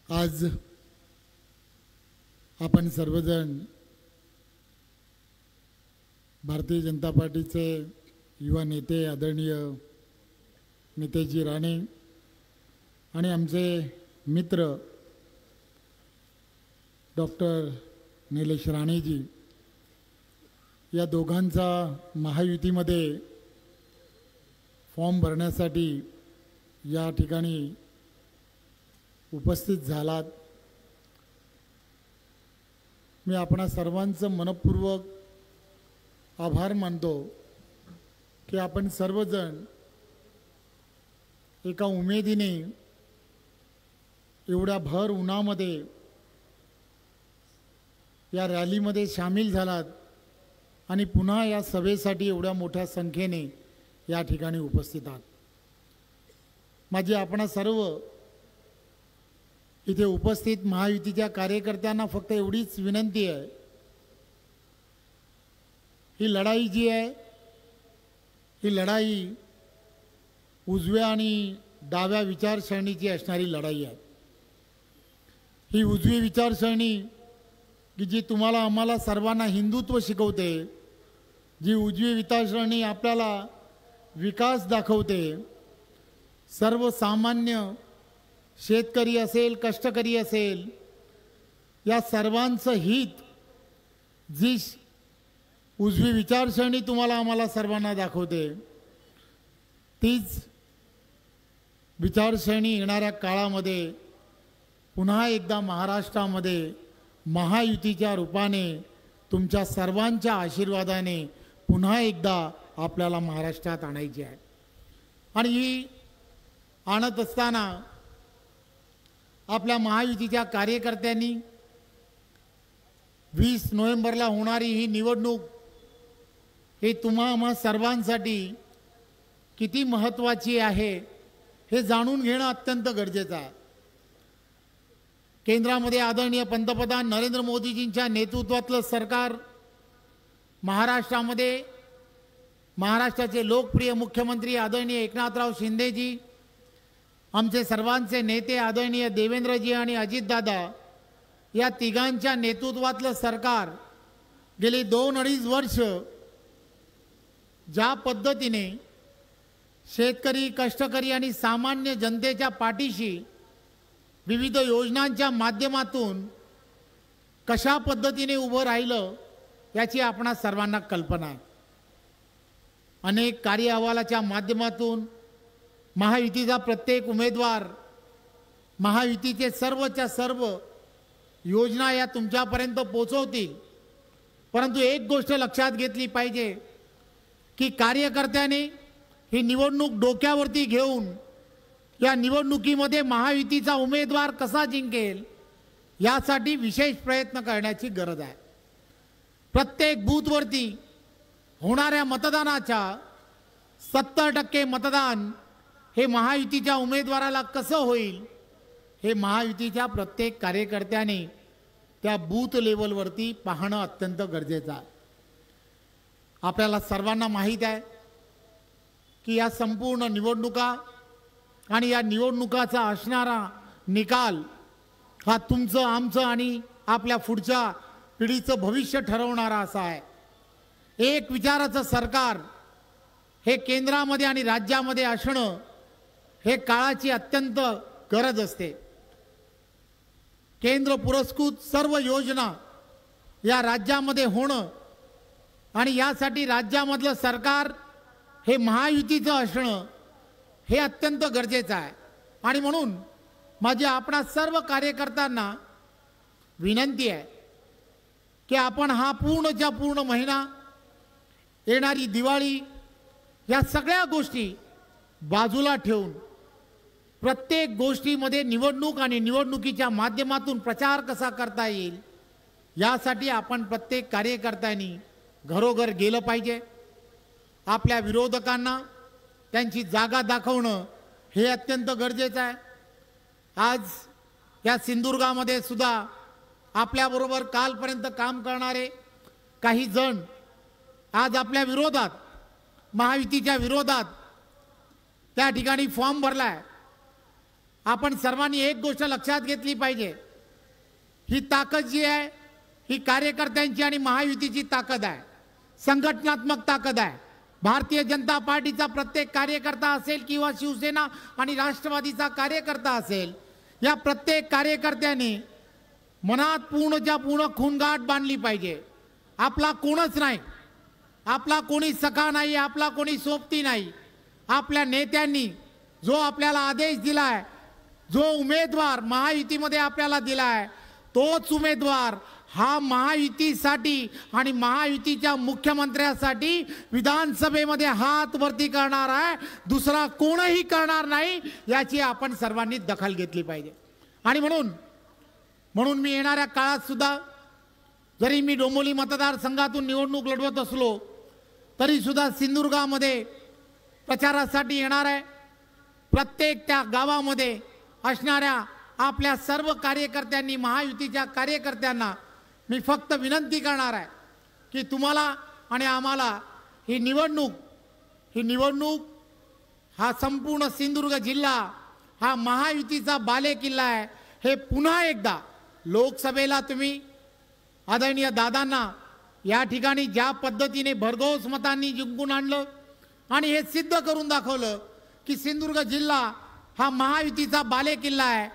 आज आपण सर्वजण भारतीय जनता पार्टीचे युवा नेते आदरणीय नितेशजी राणे आणि आमचे मित्र डॉक्टर निलेश राणेजी या दोघांचा महायुतीमध्ये फॉर्म भरण्यासाठी या ठिकाणी उपस्थित झालात. मी आपणा सर्वांचं मनपूर्वक आभार मानतो की आपण सर्वजण एका उमेदीने एवढ्या भर उन्हामध्ये या रॅलीमध्ये सामील झालात आणि पुन्हा या सभेसाठी एवढ्या मोठ्या संख्येने या ठिकाणी उपस्थित आहात. माझी आपणा सर्व इथे उपस्थित महायुतीच्या कार्यकर्त्यांना फक्त एवढीच विनंती आहे, ही लढाई जी आहे ही लढाई उजव्या आणि डाव्या विचारसरणीची असणारी लढाई आहे. ही उजवी विचारसरणी की जी तुम्हाला आम्हाला सर्वांना हिंदुत्व शिकवते, जी उजवी विचारसरणी आपल्याला विकास दाखवते, सर्वसामान्य शेतकरी असेल कष्टकरी असेल या सर्वांचं हित जी उजवी विचारसरणी तुम्हाला आम्हाला सर्वांना दाखवते, तीच विचारसरणी येणाऱ्या काळामध्ये पुन्हा एकदा महाराष्ट्रामध्ये महायुतीच्या रूपाने तुमच्या सर्वांच्या आशीर्वादाने पुन्हा एकदा आपल्याला महाराष्ट्रात आणायची आहे. आणि ही आणत असताना आपल्या महायुतीच्या कार्यकर्त्यांनी 20 नोव्हेंबरला होणारी ही निवडणूक हे आम्हा सर्वांसाठी किती महत्त्वाची आहे हे जाणून घेणं अत्यंत गरजेचं आहे. केंद्रामध्ये आदरणीय पंतप्रधान नरेंद्र मोदीजींच्या नेतृत्वातलं सरकार, महाराष्ट्रामध्ये महाराष्ट्राचे लोकप्रिय मुख्यमंत्री आदरणीय एकनाथराव शिंदेजी, आमचे सर्वांचे नेते आदरणीय देवेंद्रजी आणि अजितदादा या तिघांच्या नेतृत्वातलं सरकार गेली 2-2.5 वर्ष ज्या पद्धतीने शेतकरी कष्टकरी आणि सामान्य जनतेच्या पाठीशी विविध योजनांच्या माध्यमातून कशा पद्धतीने उभं राहिलं याची आपणा सर्वांना कल्पना आहे. अनेक कार्य अहवालाच्या माध्यमातून महायुतीचा प्रत्येक उमेदवार महायुतीचे सर्वच्या सर्व योजना या तुमच्यापर्यंत पोहोचवतील. परंतु एक गोष्ट लक्षात घेतली पाहिजे की कार्यकर्त्याने ही निवडणूक डोक्यावरती घेऊन या निवडणुकीमध्ये महायुतीचा उमेदवार कसा जिंकेल यासाठी विशेष प्रयत्न करण्याची गरज आहे. प्रत्येक बूथवरती होणाऱ्या मतदानाच्या 70% मतदान हे महायुतीच्या उमेदवाराला कसं होईल हे महायुतीच्या प्रत्येक कार्यकर्त्याने त्या बूथ लेवलवरती पाहणं अत्यंत गरजेचं आहे. आपल्याला सर्वांना माहीत आहे की या संपूर्ण निवडणुका आणि या निवडणुकाचा असणारा निकाल हा तुमचं आमचं आणि आपल्या पुढच्या पिढीचं भविष्य ठरवणारा असा आहे. एक विचाराचं सरकार हे केंद्रामध्ये आणि राज्यामध्ये असणं हे काळाची अत्यंत गरज असते. केंद्र पुरस्कृत सर्व योजना या राज्यामध्ये होणं आणि यासाठी राज्यामधलं सरकार हे महायुतीचं असणं हे अत्यंत गरजेचं आहे. आणि म्हणून माझी आपणा सर्व कार्यकर्त्यांना विनंती आहे की आपण हा पूर्णच्या पूर्ण महिना, येणारी दिवाळी, या सगळ्या गोष्टी बाजूला ठेवून प्रत्येक गोष्टीमध्ये निवडणूक आणि निवडणुकीच्या माध्यमातून प्रचार कसा करता येईल यासाठी आपण प्रत्येक कार्यकर्त्यांनी घरोघर गेलं पाहिजे. आपल्या विरोधकांना त्यांची जागा दाखवणं हे अत्यंत गरजेचं आहे. आज या सिंधुदुर्गामध्ये सुद्धा आपल्याबरोबर कालपर्यंत काम करणारे काही जण आज आपल्या विरोधात, महायुतीच्या विरोधात त्या ठिकाणी फॉर्म भरलाय. आपण सर्वांनी एक गोष्ट लक्षात घेतली पाहिजे, ही ताकद जी आहे ही कार्यकर्त्यांची आणि महायुतीची ताकद आहे, संघटनात्मक ताकद आहे. भारतीय जनता पार्टीचा प्रत्येक कार्यकर्ता असेल किंवा शिवसेना आणि राष्ट्रवादीचा कार्यकर्ता असेल, या प्रत्येक कार्यकर्त्याने मनात पूर्णच्या पूर्ण खूनगाठ बांधली पाहिजे. आपला कोणच नाही, आपला कोणी सखा नाही, आपला कोणी सोबती नाही. आपल्या नेत्यांनी जो आपल्याला आदेश दिलाय, जो उमेदवार महायुतीमध्ये आपल्याला दिलाय, तोच उमेदवार हा महायुतीसाठी आणि महायुतीच्या मुख्यमंत्र्यासाठी विधानसभेमध्ये हात वरती करणार आहे. दुसरा कोणही करणार नाही, याची आपण सर्वांनी दखल घेतली पाहिजे. आणि म्हणून मी येणाऱ्या काळात सुद्धा, जरी मी डोंबिवली मतदारसंघातून निवडणूक लढवत असलो तरी सुद्धा सिंधुदुर्गामध्ये प्रचारासाठी येणार आहे. प्रत्येक त्या गावामध्ये असणाऱ्या आपल्या सर्व कार्यकर्त्यांनी, महायुतीच्या कार्यकर्त्यांना मी फक्त विनंती करणार आहे की तुम्हाला आणि आम्हाला ही निवडणूक हा संपूर्ण सिंधुदुर्ग जिल्हा हा महायुतीचा बालेकिल्ला आहे. हे पुन्हा एकदा लोकसभेला तुम्ही आदरणीय दादांना या ठिकाणी ज्या पद्धतीने भरघोस मतांनी जिंकून आणलं आणि हे सिद्ध करून दाखवलं की सिंधुदुर्ग जिल्हा हा महायुतीचा बालेकिल्ला आहे,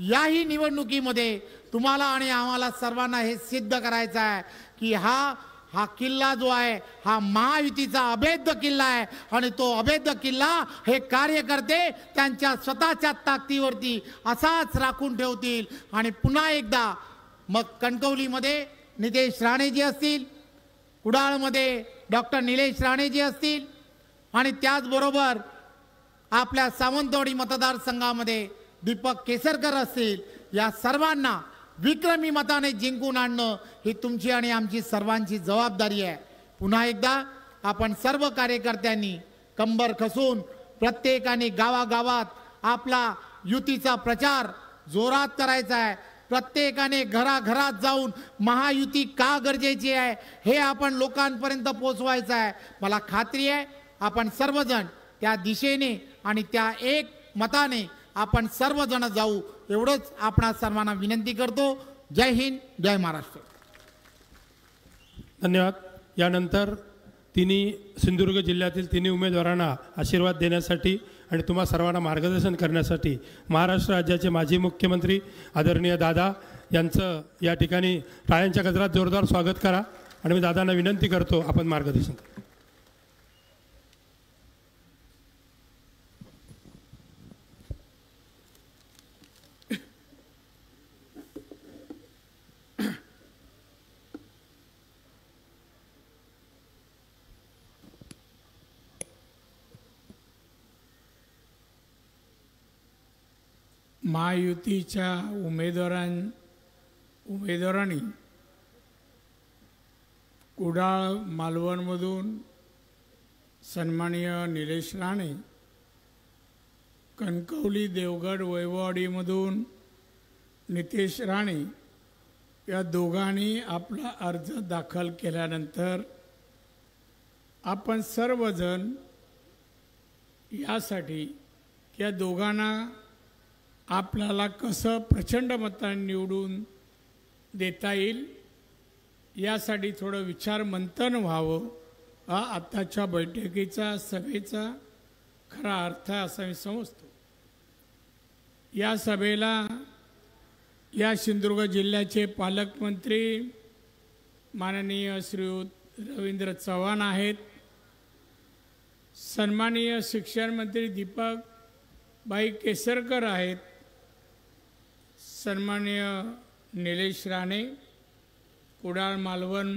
याही निवडणुकीमध्ये तुम्हाला आणि आम्हाला सर्वांना हे सिद्ध करायचं आहे की हा किल्ला जो आहे हा महायुतीचा अभेद्य किल्ला आहे. आणि तो अभेद्य किल्ला हे कार्यकर्ते त्यांच्या स्वतःच्या ताकदीवरती असाच राखून ठेवतील. आणि पुन्हा एकदा मग कणकवलीमध्ये नितेश राणेजी असतील, कुडाळमध्ये डॉक्टर निलेश राणेजी असतील, आणि त्याचबरोबर आपल्या सावंतवाडी मतदारसंघामध्ये दीपक केसरकर असतील, या सर्वांना विक्रमी मताने जिंकून आणणं ही तुमची आणि आमची सर्वांची जबाबदारी आहे. पुन्हा एकदा आपण सर्व कार्यकर्त्यांनी कंबर खसून प्रत्येकाने गावागावात आपला युतीचा प्रचार जोरात करायचा आहे. प्रत्येकाने घराघरात जाऊन महायुती का गरजेची आहे हे आपण लोकांपर्यंत पोहोचवायचं आहे. मला खात्री आहे आपण सर्वजण त्या दिशेने आणि त्या एक मताने आपण सर्वजण जाऊ, एवढंच आपणा सर्वांना विनंती करतो. जय हिंद, जय महाराष्ट्र. धन्यवाद. यानंतर सिंधुदुर्ग जिल्ह्यातील तिन्ही उमेदवारांना आशीर्वाद देण्यासाठी आणि तुम्हा सर्वांना मार्गदर्शन करण्यासाठी महाराष्ट्र राज्याचे माजी मुख्यमंत्री आदरणीय दादा यांचं या ठिकाणी टाळ्यांच्या गजरात जोरदार स्वागत करा. आणि मी दादांना विनंती करतो आपण मार्गदर्शन करा. महायुतीच्या उमेदवारांनी कुडाळ मालवणमधून सन्माननीय निलेश राणे, कणकवली देवगड वैभववाडीमधून नितेश राणे या दोघांनी आपला अर्ज दाखल केल्यानंतर आपण सर्वजण यासाठी या दोघांना आपल्याला कसं प्रचंड मतांनी निवडून देता येईल यासाठी थोडं विचार मंथन व्हावं, हा आत्ताच्या बैठकीचा सभेचा खरा अर्थ असा मी समजतो. या सभेला या सिंधुदुर्ग जिल्ह्याचे पालकमंत्री माननीय श्रीयुत रवींद्र चव्हाण आहेत, सन्माननीय शिक्षण मंत्री दीपक बाई केसरकर आहेत, सन्माननीय निलेश राणे कुडाळ मालवण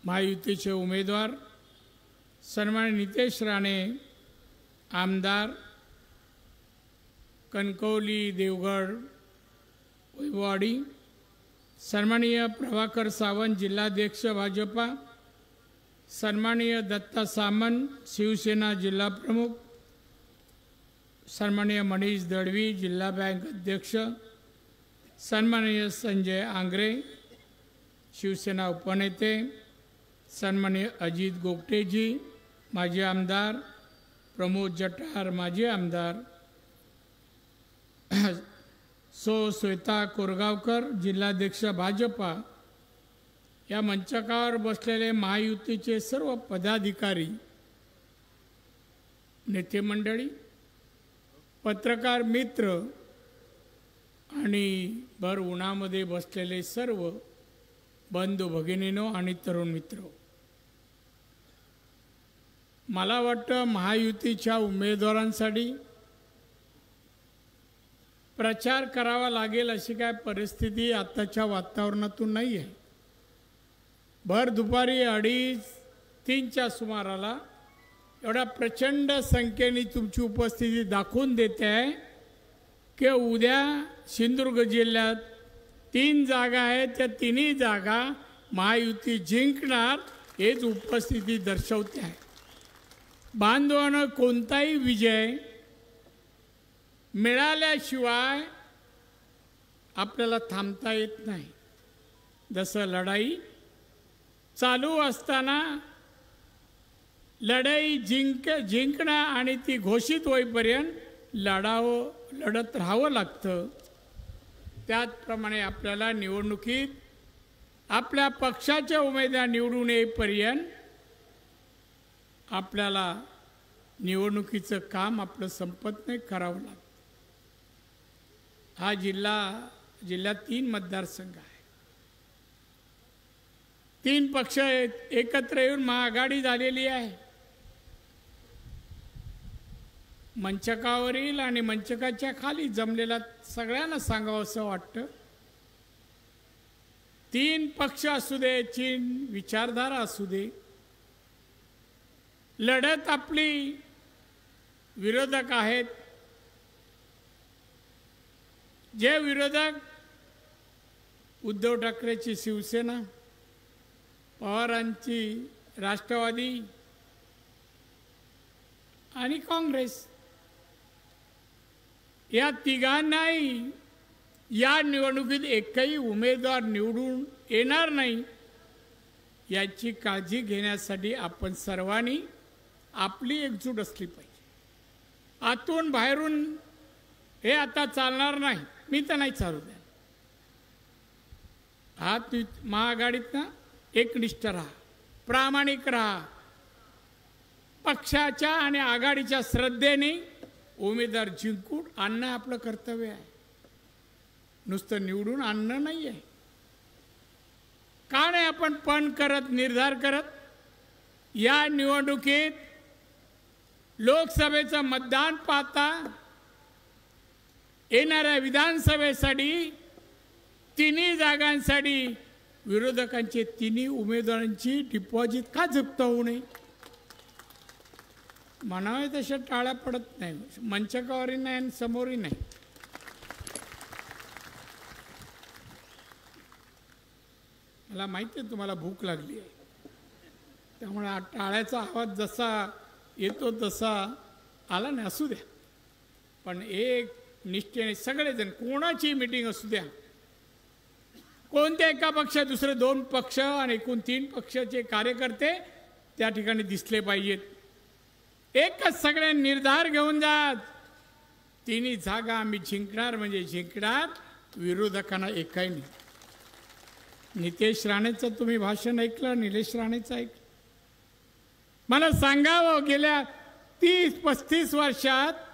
महायुतीचे उमेदवार, सन्माननीय नितेश राणे आमदार, कणकवली देवगड वैभववाडी, सन्माननीय प्रभाकर सावंत जिल्हाध्यक्ष भाजपा, सन्माननीय दत्ता सामंत शिवसेना जिल्हा प्रमुख, सन्माननीय मनीष दळवी जिल्हा बँक अध्यक्ष, सन्माननीय संजय आंग्रे शिवसेना उपनेते, सन्माननीय अजित गोगटेजी माजी आमदार, प्रमोद जठार माजी आमदार, श्वेता कोरगावकर जिल्हाध्यक्ष भाजपा, या मंचकावर बसलेले महायुतीचे सर्व पदाधिकारी, नेते मंडळी, पत्रकार मित्र आणि भर उन्हामध्ये बसलेले सर्व बंधू भगिनीनो आणि तरुण मित्र, मला वाटतं महायुतीच्या उमेदवारांसाठी प्रचार करावा लागेल अशी काय परिस्थिती आताच्या वातावरणातून नाही आहे. भर दुपारी 2:30-3च्या सुमाराला एवढा प्रचंड संख्येने तुमची उपस्थिती दाखवून देते आहे की उद्या सिंधुदुर्ग जिल्ह्यात 3 जागा आहेत, त्या 3ही जागा महायुती जिंकणार हेच उपस्थिती दर्शवते आहे. बांधवानं कोणताही विजय मिळाल्याशिवाय आपल्याला थांबता येत नाही. जसं लढाई चालू असताना लढाई जिंकणं आणि ती घोषित होईपर्यंत लढत राहावं लागतं. त्याचप्रमाणे आपल्याला निवडणुकीत आपल्या पक्षाचे उमेदवार निवडून येईपर्यंत आपल्याला निवडणुकीचं काम आपलं संपत नाही, करावं लागतं. हा जिल्ह्यात 3 मतदारसंघ आहे. 3 पक्ष एकत्र येऊन महाआघाडी झालेली आहे. मंचकावरील आणि मंचकाच्या खाली जमलेला सगळ्यांना सांगावं असं वाटतं, 3 पक्ष असू दे, 3 विचारधारा असू दे, लढत आपली विरोधक आहेत. जे विरोधक उद्धव ठाकरेची शिवसेना, पवारांची राष्ट्रवादी आणि काँग्रेस, या तिघांनाही या निवडणुकीत एकही उमेदवार निवडून येणार नाही याची काळजी घेण्यासाठी आपण सर्वांनी आपली एकजूट असली पाहिजे. आतून बाहेरून हे आता चालणार नाही, मी तर नाही चालू द्या. महाआघाडीत ना एकनिष्ठ राहा, प्रामाणिक राहा, पक्षाच्या आणि आघाडीच्या श्रद्धेने उमेदवार जिंकून आणणं आपलं कर्तव्य आहे. नुसतं निवडून आणणं नाही आहे. का नाही आपण पण करत, निर्धार करत या निवडणुकीत लोकसभेचं मतदान पाहता येणाऱ्या विधानसभेसाठी 3 जागांसाठी विरोधकांचे 3 उमेदवारांची डिपॉझिट का जप्त होऊ नये? म्हणावे तशा टाळ्या पडत नाही, मंचकावरही नाही आणि समोरही नाही. मला माहिती आहे तुम्हाला भूक लागली आहे, त्यामुळे टाळ्याचा आवाज जसा येतो तसा आला नाही, असू द्या. पण एक निष्ठेने सगळेजण, कोणाची मीटिंग असू द्या, कोणत्या एका पक्षात दुसरे 2 पक्ष आणि एकूण 3 पक्षाचे कार्यकर्ते त्या ठिकाणी दिसले पाहिजेत. एकच सगळे निर्धार घेऊन जात, 3 जागा आम्ही जिंकणार म्हणजे जिंकणार, विरोधकांना एकही नाही. नितेश राणेचं तुम्ही भाषण ऐकलं, निलेश राणेचं ऐकलं. मला सांगावं, गेल्या 30-35 वर्षात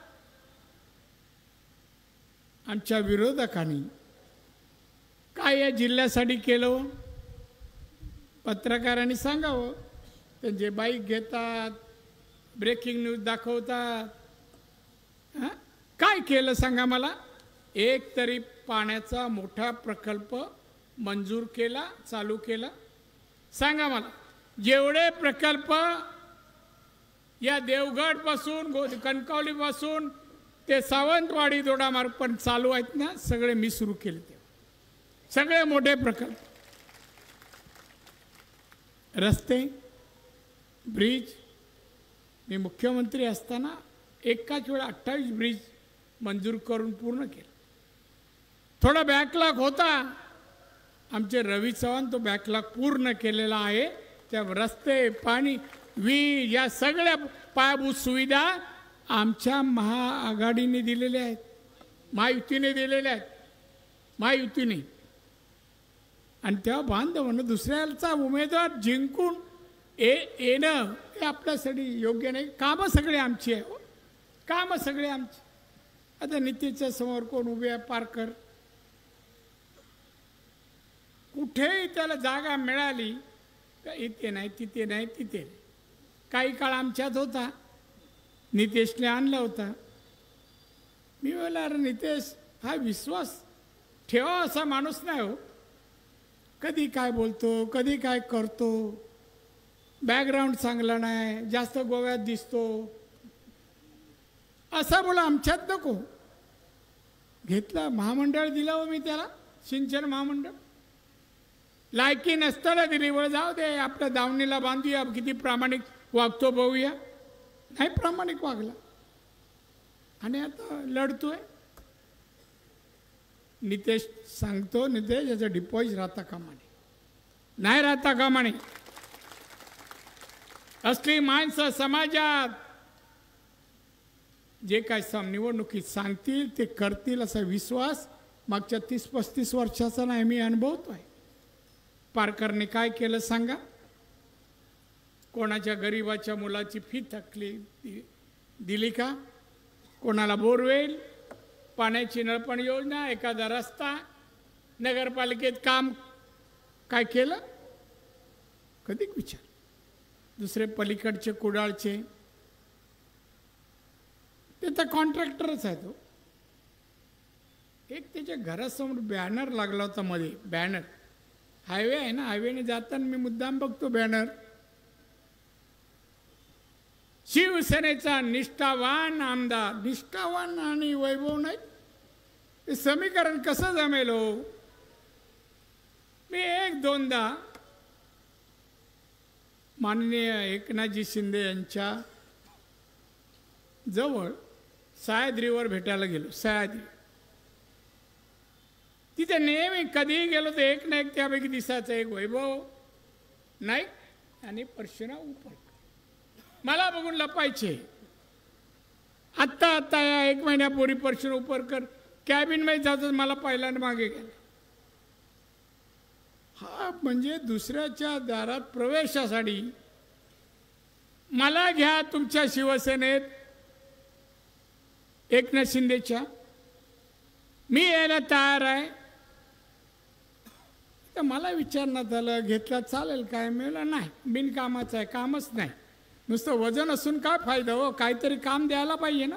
आमच्या विरोधकांनी काय या जिल्ह्यासाठी केलं? पत्रकारांनी सांगावं. त्यांचे बाईक घेतात, ब्रेकिंग न्यूज दाखवतात. काय केलं सांगा मला? एक तरी पाण्याचा मोठा प्रकल्प मंजूर केला, चालू केला? सांगा मला. जेवढे प्रकल्प या देवगडपासून, कणकवलीपासून ते सावंतवाडी दोडामार्ग पण चालू आहेत ना, सगळे मी सुरू केले ते सगळे मोठे प्रकल्प, रस्ते, ब्रिज. मी मुख्यमंत्री असताना एकाच वेळा 28 ब्रिज मंजूर करून पूर्ण केलं. थोडा बॅकलॉग होता, आमचे रवी चव्हाण तो बॅकलॉग पूर्ण केलेला आहे. त्या रस्ते, पाणी, वीज या सगळ्या पायाभूत सुविधा आमच्या महाआघाडीने दिलेल्या आहेत, महायुतीने दिलेल्या आहेत, महायुतीने. आणि तेव्हा बांधवानं दुसऱ्याचा उमेदवार जिंकून येणं हे आपल्यासाठी योग्य नाही. कामं सगळे आमची आहे, कामं सगळे आमची. आता नितीच्या समोर कोण उभे आहे, पारकर, कुठेही त्याला जागा मिळाली तर इथे नाही, तिथे नाही, तिथे नाही. काही काळ आमच्यात होता, नितेशने आणला होता. मी बोला, अरे नितेश हा विश्वास ठेवा असा माणूस नाही हो. कधी काय बोलतो, कधी काय करतो, बॅकग्राऊंड चांगला नाही, जास्त गोव्यात दिसतो, असा बोला आमच्यात नको. घेतला महामंडळ दिलं हो मी त्याला, सिंचन महामंडळ. लायकी नसताना दिली, वर जाऊ दे आपल्या दावणीला बांधूया, किती प्रामाणिक वागतो बघूया. नाही प्रामाणिक वागला आणि आता लढतोय. नितेश सांगतो, नितेश याचं डिपॉझिट राहता कामा नये, नाही राहता कामा नये. असली माणसं समाजात जे काय निवडणुकीत सांगतील ते करतील असा विश्वास मागच्या 30-35 वर्षाचा नाही मी अनुभवतोय. पारकरने काय केलं सांगा? कोणाच्या गरीबाच्या मुलाची फी थकली दिली का? कोणाला बोरवेल, पाण्याची नळपण योजना, एखादा रस्ता, नगरपालिकेत काम काय केलं? कधी विचार. दुसरे पलीकडचे कुडाळचे ते तर कॉन्ट्रॅक्टरच आहे. तो एक त्याच्या घरासमोर बॅनर लागला होता मध्ये, बॅनर. हायवे आहे ना, हायवेने जाताना मी मुद्दाम बघतो बॅनर, शिवसेनेचा निष्ठावान आमदार. निष्ठावान आणि वैभव नाही, हे समीकरण कसं जमेल हो? मी 1-2दा माननीय एकनाथजी शिंदे यांच्या जवळ सह्याद्रीवर भेटायला गेलो. सह्याद्री तिथे नेहमी कधीही गेलो तर एक ना एक त्यापैकी दिसायचं, एक वैभव नाईक आणि परशुराम उपळकर. मला बघून लपायचे. आत्ता या 1 महिन्यापूर्वी परशुराम उपळकर कॅबिनमध्ये जातात, मला पहिल्यांदा मागे गेला. हा म्हणजे दुसऱ्याच्या दारात प्रवेशासाठी मला घ्या तुमच्या शिवसेनेत, एकनाथ शिंदेच्या, मी यायला तयार आहे. तर मला विचारण्यात आलं, घेतला चालेल काय? मिळालं नाही, बिनकामाचं आहे, कामच नाही. नुसतं वजन असून काय फायदा हो? काहीतरी काम द्यायला पाहिजे ना.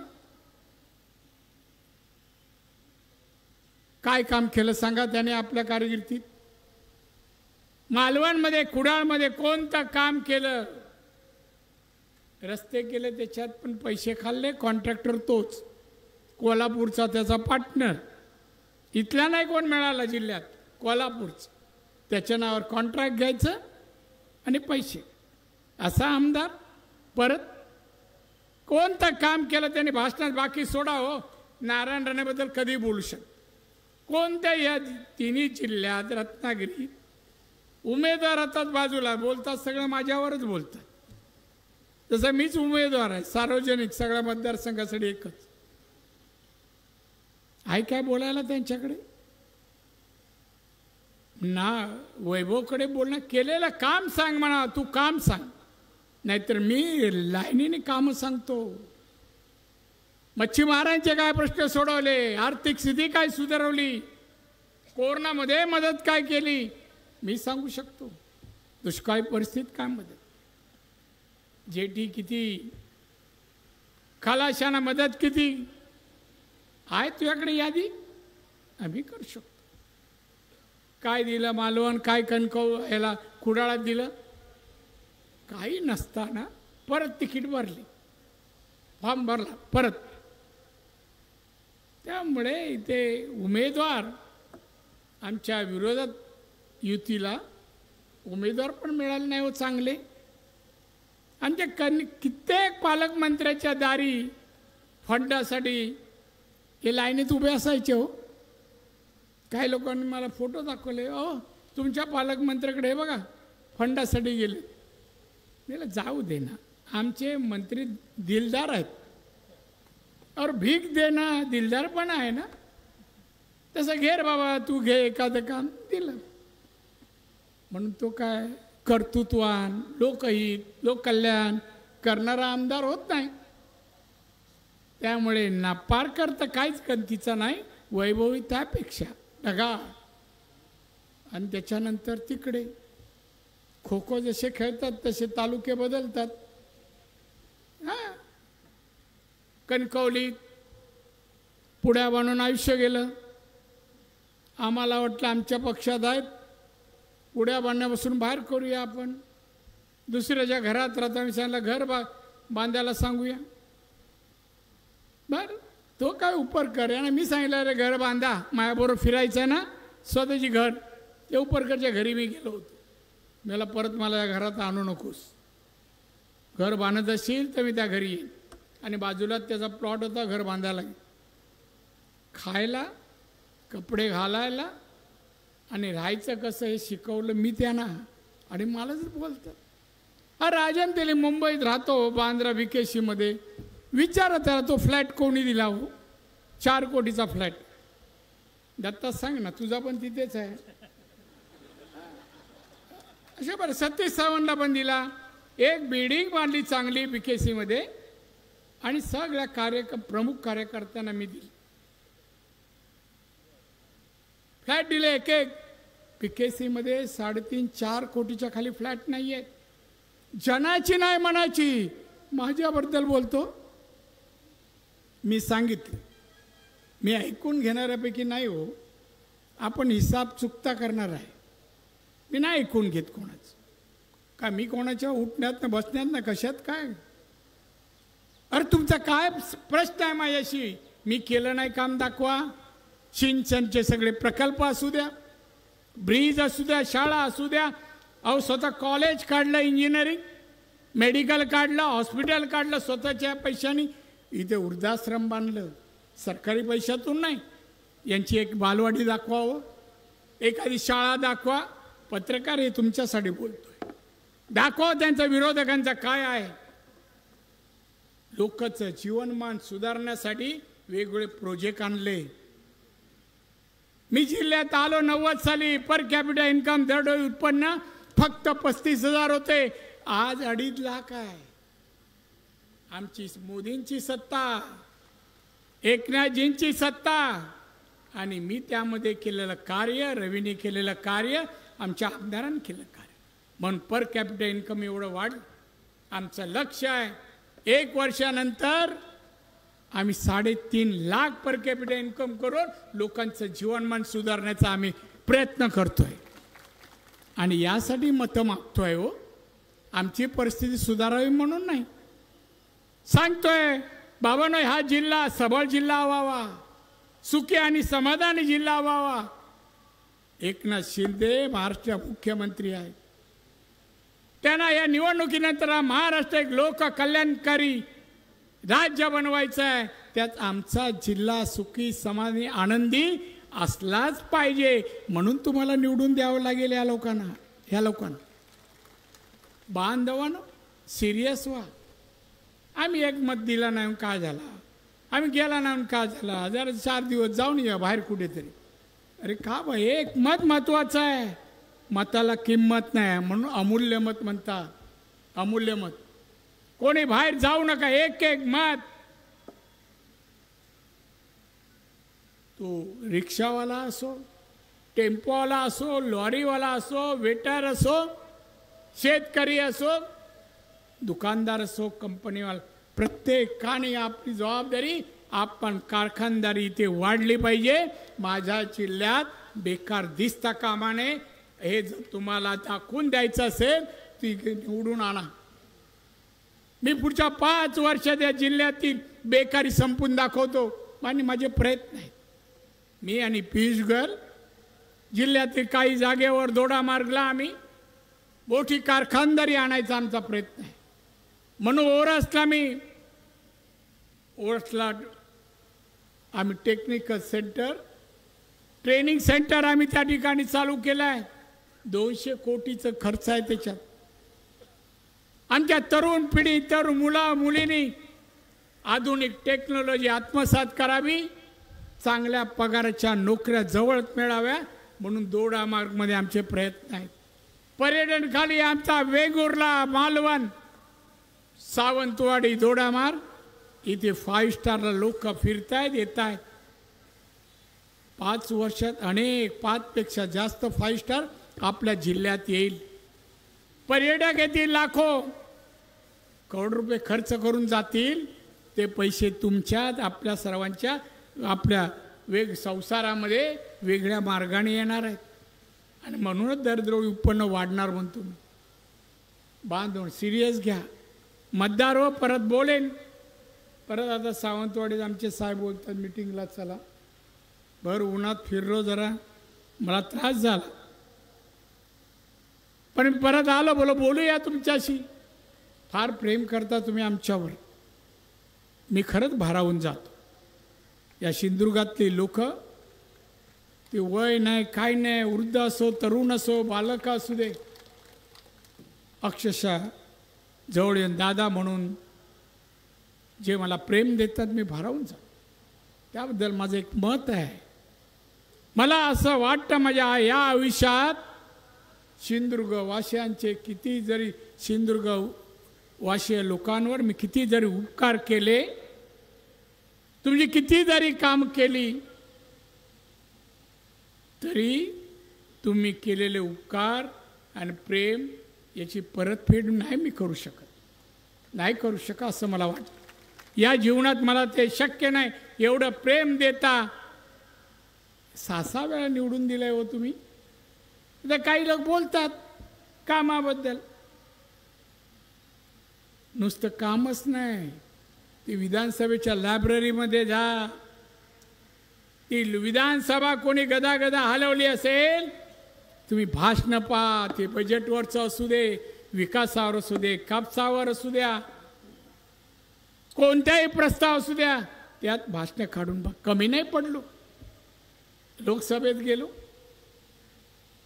काय काम केलं सांगा त्याने आपल्या कारकिर्दीत? मालवणमध्ये, कुडाळमध्ये कोणतं काम केलं? रस्ते केले, त्याच्यात पण पैसे खाल्ले. कॉन्ट्रॅक्टर तोच, कोल्हापूरचा त्याचा पार्टनर. इथला नाही कोण मिळाला जिल्ह्यात, कोल्हापूरचं. त्याच्या नावावर कॉन्ट्रॅक्ट घ्यायचं आणि पैसे. असा आमदार. परत कोणतं काम केलं त्याने भाषणात? बाकी सोडा हो, नारायण राणेबद्दल कधी बोलू शकत. कोणत्या या तिन्ही जिल्ह्यात, रत्नागिरी उमेदवार हातात बाजूला बोलतात, सगळं माझ्यावरच बोलतात. जसं मीच उमेदवार आहे सार्वजनिक, सगळ्या मतदारसंघासाठी एकच आहे. काय बोलायला त्यांच्याकडे ना? वैभवकडे बोलणं, केलेलं काम सांग म्हणा, तू काम सांग, नाहीतर मी लाईनीने काम सांगतो. मच्छीमारांचे काय प्रश्न सोडवले, आर्थिक स्थिती काय सुधारवली, कोरोनामध्ये मदत काय केली, मी सांगू शकतो. दुष्काळी परिस्थितीत काय मदत, जेटी किती, खलाशांना मदत किती आहे तुझ्याकडे यादी? आम्ही करू शकतो. काय दिलं मालवण, काय कणकव याला कुडाळात दिलं? काही नसताना परत तिकीट भरली, फॉर्म भरला, परत त्यामुळे इथे उमेदवार आमच्या विरोधात युतीला उमेदवार पण मिळाले नाही हो चांगले. आणि ते कित्येक पालकमंत्र्याच्या दारी फंडासाठी हे लाईनीत उभे असायचे हो. काही लोकांनी मला फोटो दाखवले, तुमच्या पालकमंत्र्याकडे बघा फंडासाठी गेले. मला जाऊ दे ना, आमचे मंत्री दिलदार आहेत. और भीक देणं दिलदार पण आहे ना. तसं घे रे बाबा, तू घे एखादं काम दिलं. म्हणून तो काय कर्तृत्वान लोकहित लोककल्याण करणारा आमदार होत नाही. त्यामुळे नापारकर तर काहीच गंतीचा नाही, वैभवी त्यापेक्षा ढगा. आणि त्याच्यानंतर तिकडे खो खो जसे खेळतात तसे तालुके बदलतात. हां, कणकवलीत पुढ्या बनून आयुष्य गेलं. आम्हाला वाटलं आमच्या पक्षात आहेत, पुढ्या बांधण्यापासून बाहेर करूया आपण. दुसऱ्याच्या घरात राहता मी सांगितलं घर बांधायला सांगूया. बरं, तो काय उपरकर आहे ना. मी सांगितलं रे घर बांधा, माझ्याबरोबर फिरायचं आहे ना स्वतःची घर. ते उपरकरच्या घरी मी गेलो होतो. मला परत मला या घरात आणू नकोस, घर बांधत असेल तर मी त्या घरी येईन. आणि बाजूला त्याचा प्लॉट होता घर बांधायला. खायला कपडे घालायला आणि राहायचं कसं हे शिकवलं मी त्यांना. आणि मलाच बोलतात, राजन दिले मुंबईत राहतो बांद्रा VKCमध्ये, विचारा त्याला तो फ्लॅट कोणी दिला हो, 4 कोटीचा फ्लॅट. दत्ता सांग ना, तुझा पण तिथेच आहे. अशा बरं सतीश सावंतला पण दिला. एक बिल्डिंग बांधली चांगली VKCमध्ये आणि सगळ्या प्रमुख कार्यकर्त्यांना मी दिली. फ्लॅट दिले एक एक. VKCमध्ये 3.5-4 कोटीच्या खाली फ्लॅट नाही आहेत. जनाची नाही मनाची. माझ्याबद्दल बोलतो, मी सांगितलं, मी ऐकून घेणाऱ्यापैकी नाही हो. आपण हिसाब चुकता करणार आहे. मी नाही ऐकून घेत कोणाचं. का मी कोणाच्या उठण्यात ना बसण्यात ना कशात काय. अरे तुमचा काय प्रश्न आहे माझ्याशी. मी केलं नाही काम दाखवा. सिंचनचे सगळे प्रकल्प असू द्या, ब्रिज असू द्या, शाळा असू द्या. अहो स्वतः कॉलेज काढलं, इंजिनिअरिंग मेडिकल काढलं, हॉस्पिटल काढलं स्वतःच्या पैशानी. इथे वृद्धाश्रम बांधलं सरकारी पैशातून नाही. यांची एक बालवाडी दाखवावं, एखादी शाळा दाखवा. पत्रकार हे तुमच्यासाठी बोलतोय, दाखवा त्यांचा विरोधकांचा काय आहे. लोकांचं जीवनमान सुधारण्यासाठी वेगवेगळे प्रोजेक्ट आणले. मी जिल्ह्यात आलो 90 साली. पर कॅपिटल इन्कम दरडोई उत्पन्न फक्त 35,000 होते. आज 2.5 लाख आहे. आमची मोदींची सत्ता, एकनाथजींची सत्ता आणि मी त्यामध्ये केलेलं कार्य, रवीने केलेलं कार्य, आमच्या आमदारांनी केलं कार्य. म्हणून पर कॅपिटल इन्कम एवढं वाढलं. आमचं लक्ष आहे 1 वर्षानंतर आम्ही 3.5 लाख पर कॅपिटल इन्कम करून लोकांचं जीवनमान सुधारण्याचा आम्ही प्रयत्न करतोय. आणि यासाठी मतं मागतोय हो. आमची परिस्थिती सुधारावी म्हणून नाही. सांगतोय बाबांनो, हा जिल्हा सबळ जिल्हा व्हावा, सुखी आणि समाधानी जिल्हा व्हावा. एकनाथ शिंदे महाराष्ट्र मुख्यमंत्री आहेत. त्यांना या निवडणुकीनंतर महाराष्ट्र एक लोक कल्याणकारी राज्य बनवायचं आहे. त्यात आमचा जिल्हा सुखी समाधानी आनंदी असलाच पाहिजे. म्हणून तुम्हाला निवडून द्यावं लागेल या लोकांना. ह्या लोकांना बांधवानं सिरियस व्हा. आम्ही एक मत दिला नाही का झाला, आम्ही गेला नाही का झाला, जरा 4 दिवस जाऊन या बाहेर कुठेतरी. अरे का बा, एक मत महत्वाचं आहे. मताला किंमत नाही म्हणून अमूल्य मत म्हणतात. अमूल्य मत. कोणी बाहेर जाऊ नका, एक एक मत. तो रिक्षावाला असो, टेम्पोवाला असो, लॉरीवाला असो, वेटर असो, शेतकरी असो, दुकानदार असो, कंपनीवाला, प्रत्येकाने आपली जबाबदारी, आपण कारखानदारी इथे वाढली पाहिजे. माझ्या जिल्ह्यात बेकार दिसता कामा नये. हे जर तुम्हाला दाखवून द्यायचं असेल ती निवडून आणा. मी पुढच्या 5 वर्षात या जिल्ह्यातील बेकारी संपून दाखवतो. आणि माझे प्रयत्न आहेत. मी आणि पियुष गोयल जिल्ह्यातील काही जागेवर दोडा मार्गला आम्ही मोठी कारखानदारी आणायचा आमचा प्रयत्न आहे. म्हणून ओरसला आम्ही टेक्निकल सेंटर ट्रेनिंग सेंटर आम्ही त्या ठिकाणी चालू केलं आहे. 200 कोटीचं खर्च आहे त्याच्यात. आमच्या तरुण पिढी मुला मुलींनी आधुनिक टेक्नॉलॉजी आत्मसात करावी, चांगल्या पगाराच्या नोकऱ्या जवळ मिळाव्या म्हणून दोडा मार्गमध्ये आमचे प्रयत्न आहेत. पर्यटन खाली आमचा वेंगुर्ला, मालवण, सावंतवाडी, दोडा मार्ग इथे 5 स्टारला लोक फिरतायत येत आहेत. 5 वर्षात अनेक 5पेक्षा जास्त 5 स्टार आपल्या जिल्ह्यात येईल. पर्यटक येतील, लाखो करोड रुपये खर्च करून जातील. ते पैसे तुमच्यात आपल्या सर्वांच्या आपल्या संसारामध्ये वेगळ्या मार्गाने येणार आहेत आणि म्हणूनच दरदरवी उत्पन्न वाढणार म्हणतो मी. बांधून सिरियस घ्या. मतदार हो, परत बोलेन. परत आता सावंतवाडीत आमचे साहेब बोलतात मिटिंगला चला. भर उन्हात फिरलो, जरा मला त्रास झाला, पण परत आलो, बोलूया तुमच्याशी. फार प्रेम करता तुम्ही आमच्यावर. मी खरंच भारावून जातो. या सिंधुदुर्गातली लोक, ते वय नाही काय नाही, वृद्ध असो, तरुण असो, बालक असू दे, अक्षरशः जवळ येऊन दादा म्हणून जे मला प्रेम देतात मी भारावून जातो. त्याबद्दल माझं एक मत आहे. मला असं वाटतं माझ्या या आयुष्यात सिंधुदुर्ग वासियांचे किती जरी सिंधुदुर्ग वासीय लोकांवर मी किती जरी उपकार केले, तुमची किती जरी काम केली, तरी तुम्ही केलेले उपकार आणि प्रेम याची परतफेड नाही मी करू शकत असं मला वाटतं. या जीवनात मला ते शक्य नाही. एवढं प्रेम देता 6 वेळा निवडून दिलंय हो तुम्ही. आता काही लोक बोलतात कामाबद्दल. नुसतं कामच नाही, ती विधानसभेच्या लायब्ररीमध्ये जा. ती विधानसभा कोणी गदा हलवली असेल, तुम्ही भाषणं पहा. ते बजेटवरचं असू दे, विकासावर असू दे, कापसावर असू द्या, कोणताही प्रस्ताव असू द्या, त्यात भाषणं काढून बघ. कमी नाही पडलो. लोकसभेत गेलो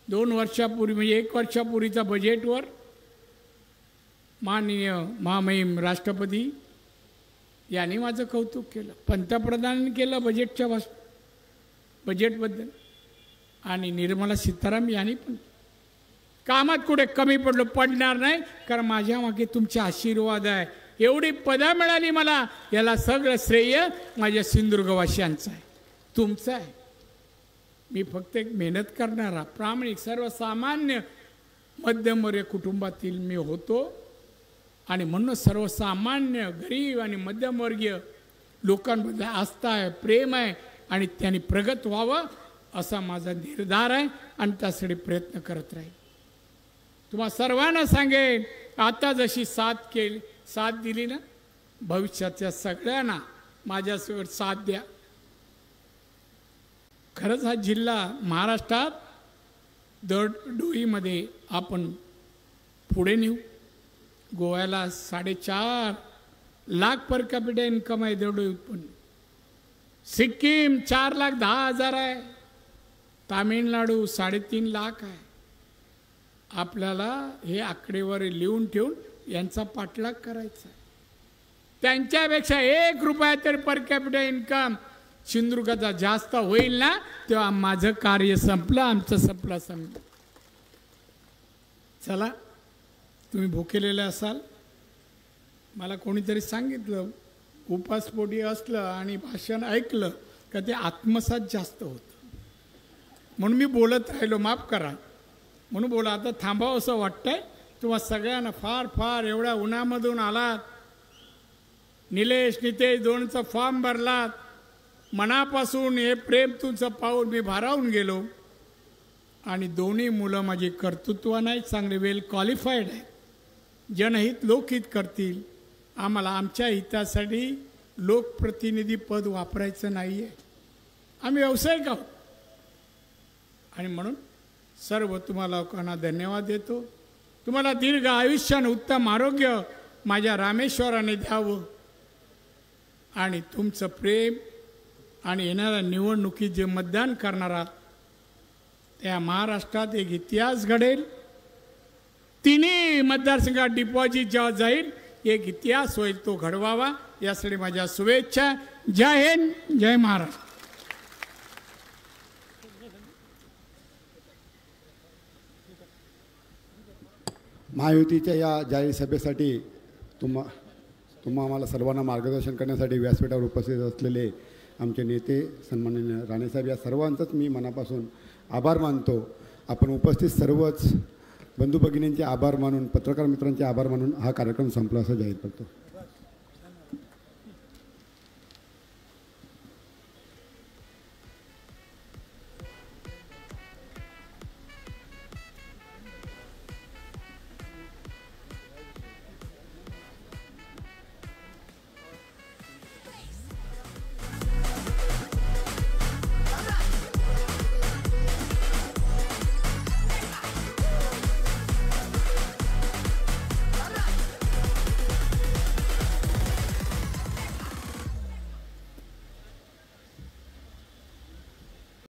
2 वर्षापूर्वी, म्हणजे 1 वर्षापूर्वीच्या बजेटवर माननीय महामहिम राष्ट्रपती यांनी माझं कौतुक केलं. पंतप्रधानांनी केलं बजेटच्या बजेटबद्दल, आणि निर्मला सीतारामन यांनी पण. कामात कुठे कमी पडणार नाही, कारण माझ्या मागे तुमचे आशीर्वाद आहे. एवढी पदं मिळाली मला, याला सगळं श्रेय माझ्या सिंधुदुर्गवासियांचं आहे, तुमचं आहे. मी फक्त एक मेहनत करणारा प्रामाणिक सर्वसामान्य मध्यमवर्गीय कुटुंबातील मी होतो, आणि म्हणून सर्वसामान्य गरीब आणि मध्यमवर्गीय लोकांबद्दल आस्था आहे, प्रेम आहे, आणि त्यांनी प्रगत व्हावं असा माझा निर्धार आहे, आणि त्यासाठी प्रयत्न करत राहील. तुम्हाला सर्वांना सांगेन, आता जशी साथ दिली ना, भविष्याच्या सगळ्यांना माझ्यासोबत साथ द्या. खरंच हा जिल्हा महाराष्ट्रात दरडोईमध्ये आपण पुढे नेऊ. गोव्याला 4.5 लाख पर कॅपिटा इन्कम आहे दरडोई उत्पन्न. सिक्कीम 4,10,000 आहे. तामिळनाडू 3.5 लाख आहे. आपल्याला हे आकडेवारी लिहून ठेवून यांचा पाठलाग करायचा आहे. त्यांच्यापेक्षा 1 रुपया तरी पर कॅपिटा इन्कम सिंधुदुर्गाचा जास्त होईल ना, तेव्हा माझं कार्य संपलं, आमचं संपलं. चला, तुम्ही भुकेलेले असाल. मला कोणीतरी सांगितलं, उपासपोटी असलं आणि भाषण ऐकलं का ते आत्मसात जास्त होतं. म्हणून मी बोलत राहिलो, माफ करा म्हणून बोला. आता थांबावं असं वाटतंय. तुम्हाला सगळ्यांना फार एवढ्या उन्हामधून आलात. नितेश दोनचा फॉर्म भरलात. मनापासून हे प्रेम तुमचं पाहून मी भारावून गेलो. आणि दोन्ही मुलं माझी कर्तृत्व नाही, चांगले वेल क्वालिफाईड आहेत. जनहित लोकहित करतील. आम्हाला आमच्या हितासाठी लोकप्रतिनिधी पद वापरायचं नाही आहे. आम्ही व्यावसायिक आहोत. आणि म्हणून सर्व तुम्हाला लोकांना धन्यवाद देतो. तुम्हाला दीर्घ आयुष्य आणि उत्तम आरोग्य माझ्या रामेश्वराने द्यावं. आणि तुमचं प्रेम आणि येणाऱ्या निवडणुकीत जे मतदान करणार आहात त्या महाराष्ट्रात एक इतिहास घडेल. तिन्ही मतदारसंघात डिपॉझिट जेव्हा जाईल एक इतिहास होईल, तो घडवावा यासाठी माझ्या शुभेच्छा. जय हिंद, जय महाराष्ट्र. महायुतीच्या या जाहीर सभेसाठी तुम्हा आम्हाला सर्वांना मार्गदर्शन करण्यासाठी व्यासपीठावर उपस्थित असलेले आमचे नेते सन्माननीय राणेसाहेब या सर्वांचंच मी मनापासून आभार मानतो. आपण उपस्थित सर्वच बंधू भगिनींचे आभार मानून, पत्रकार मित्रांचे आभार मानून हा कार्यक्रम संपला असं जाहीर करतो.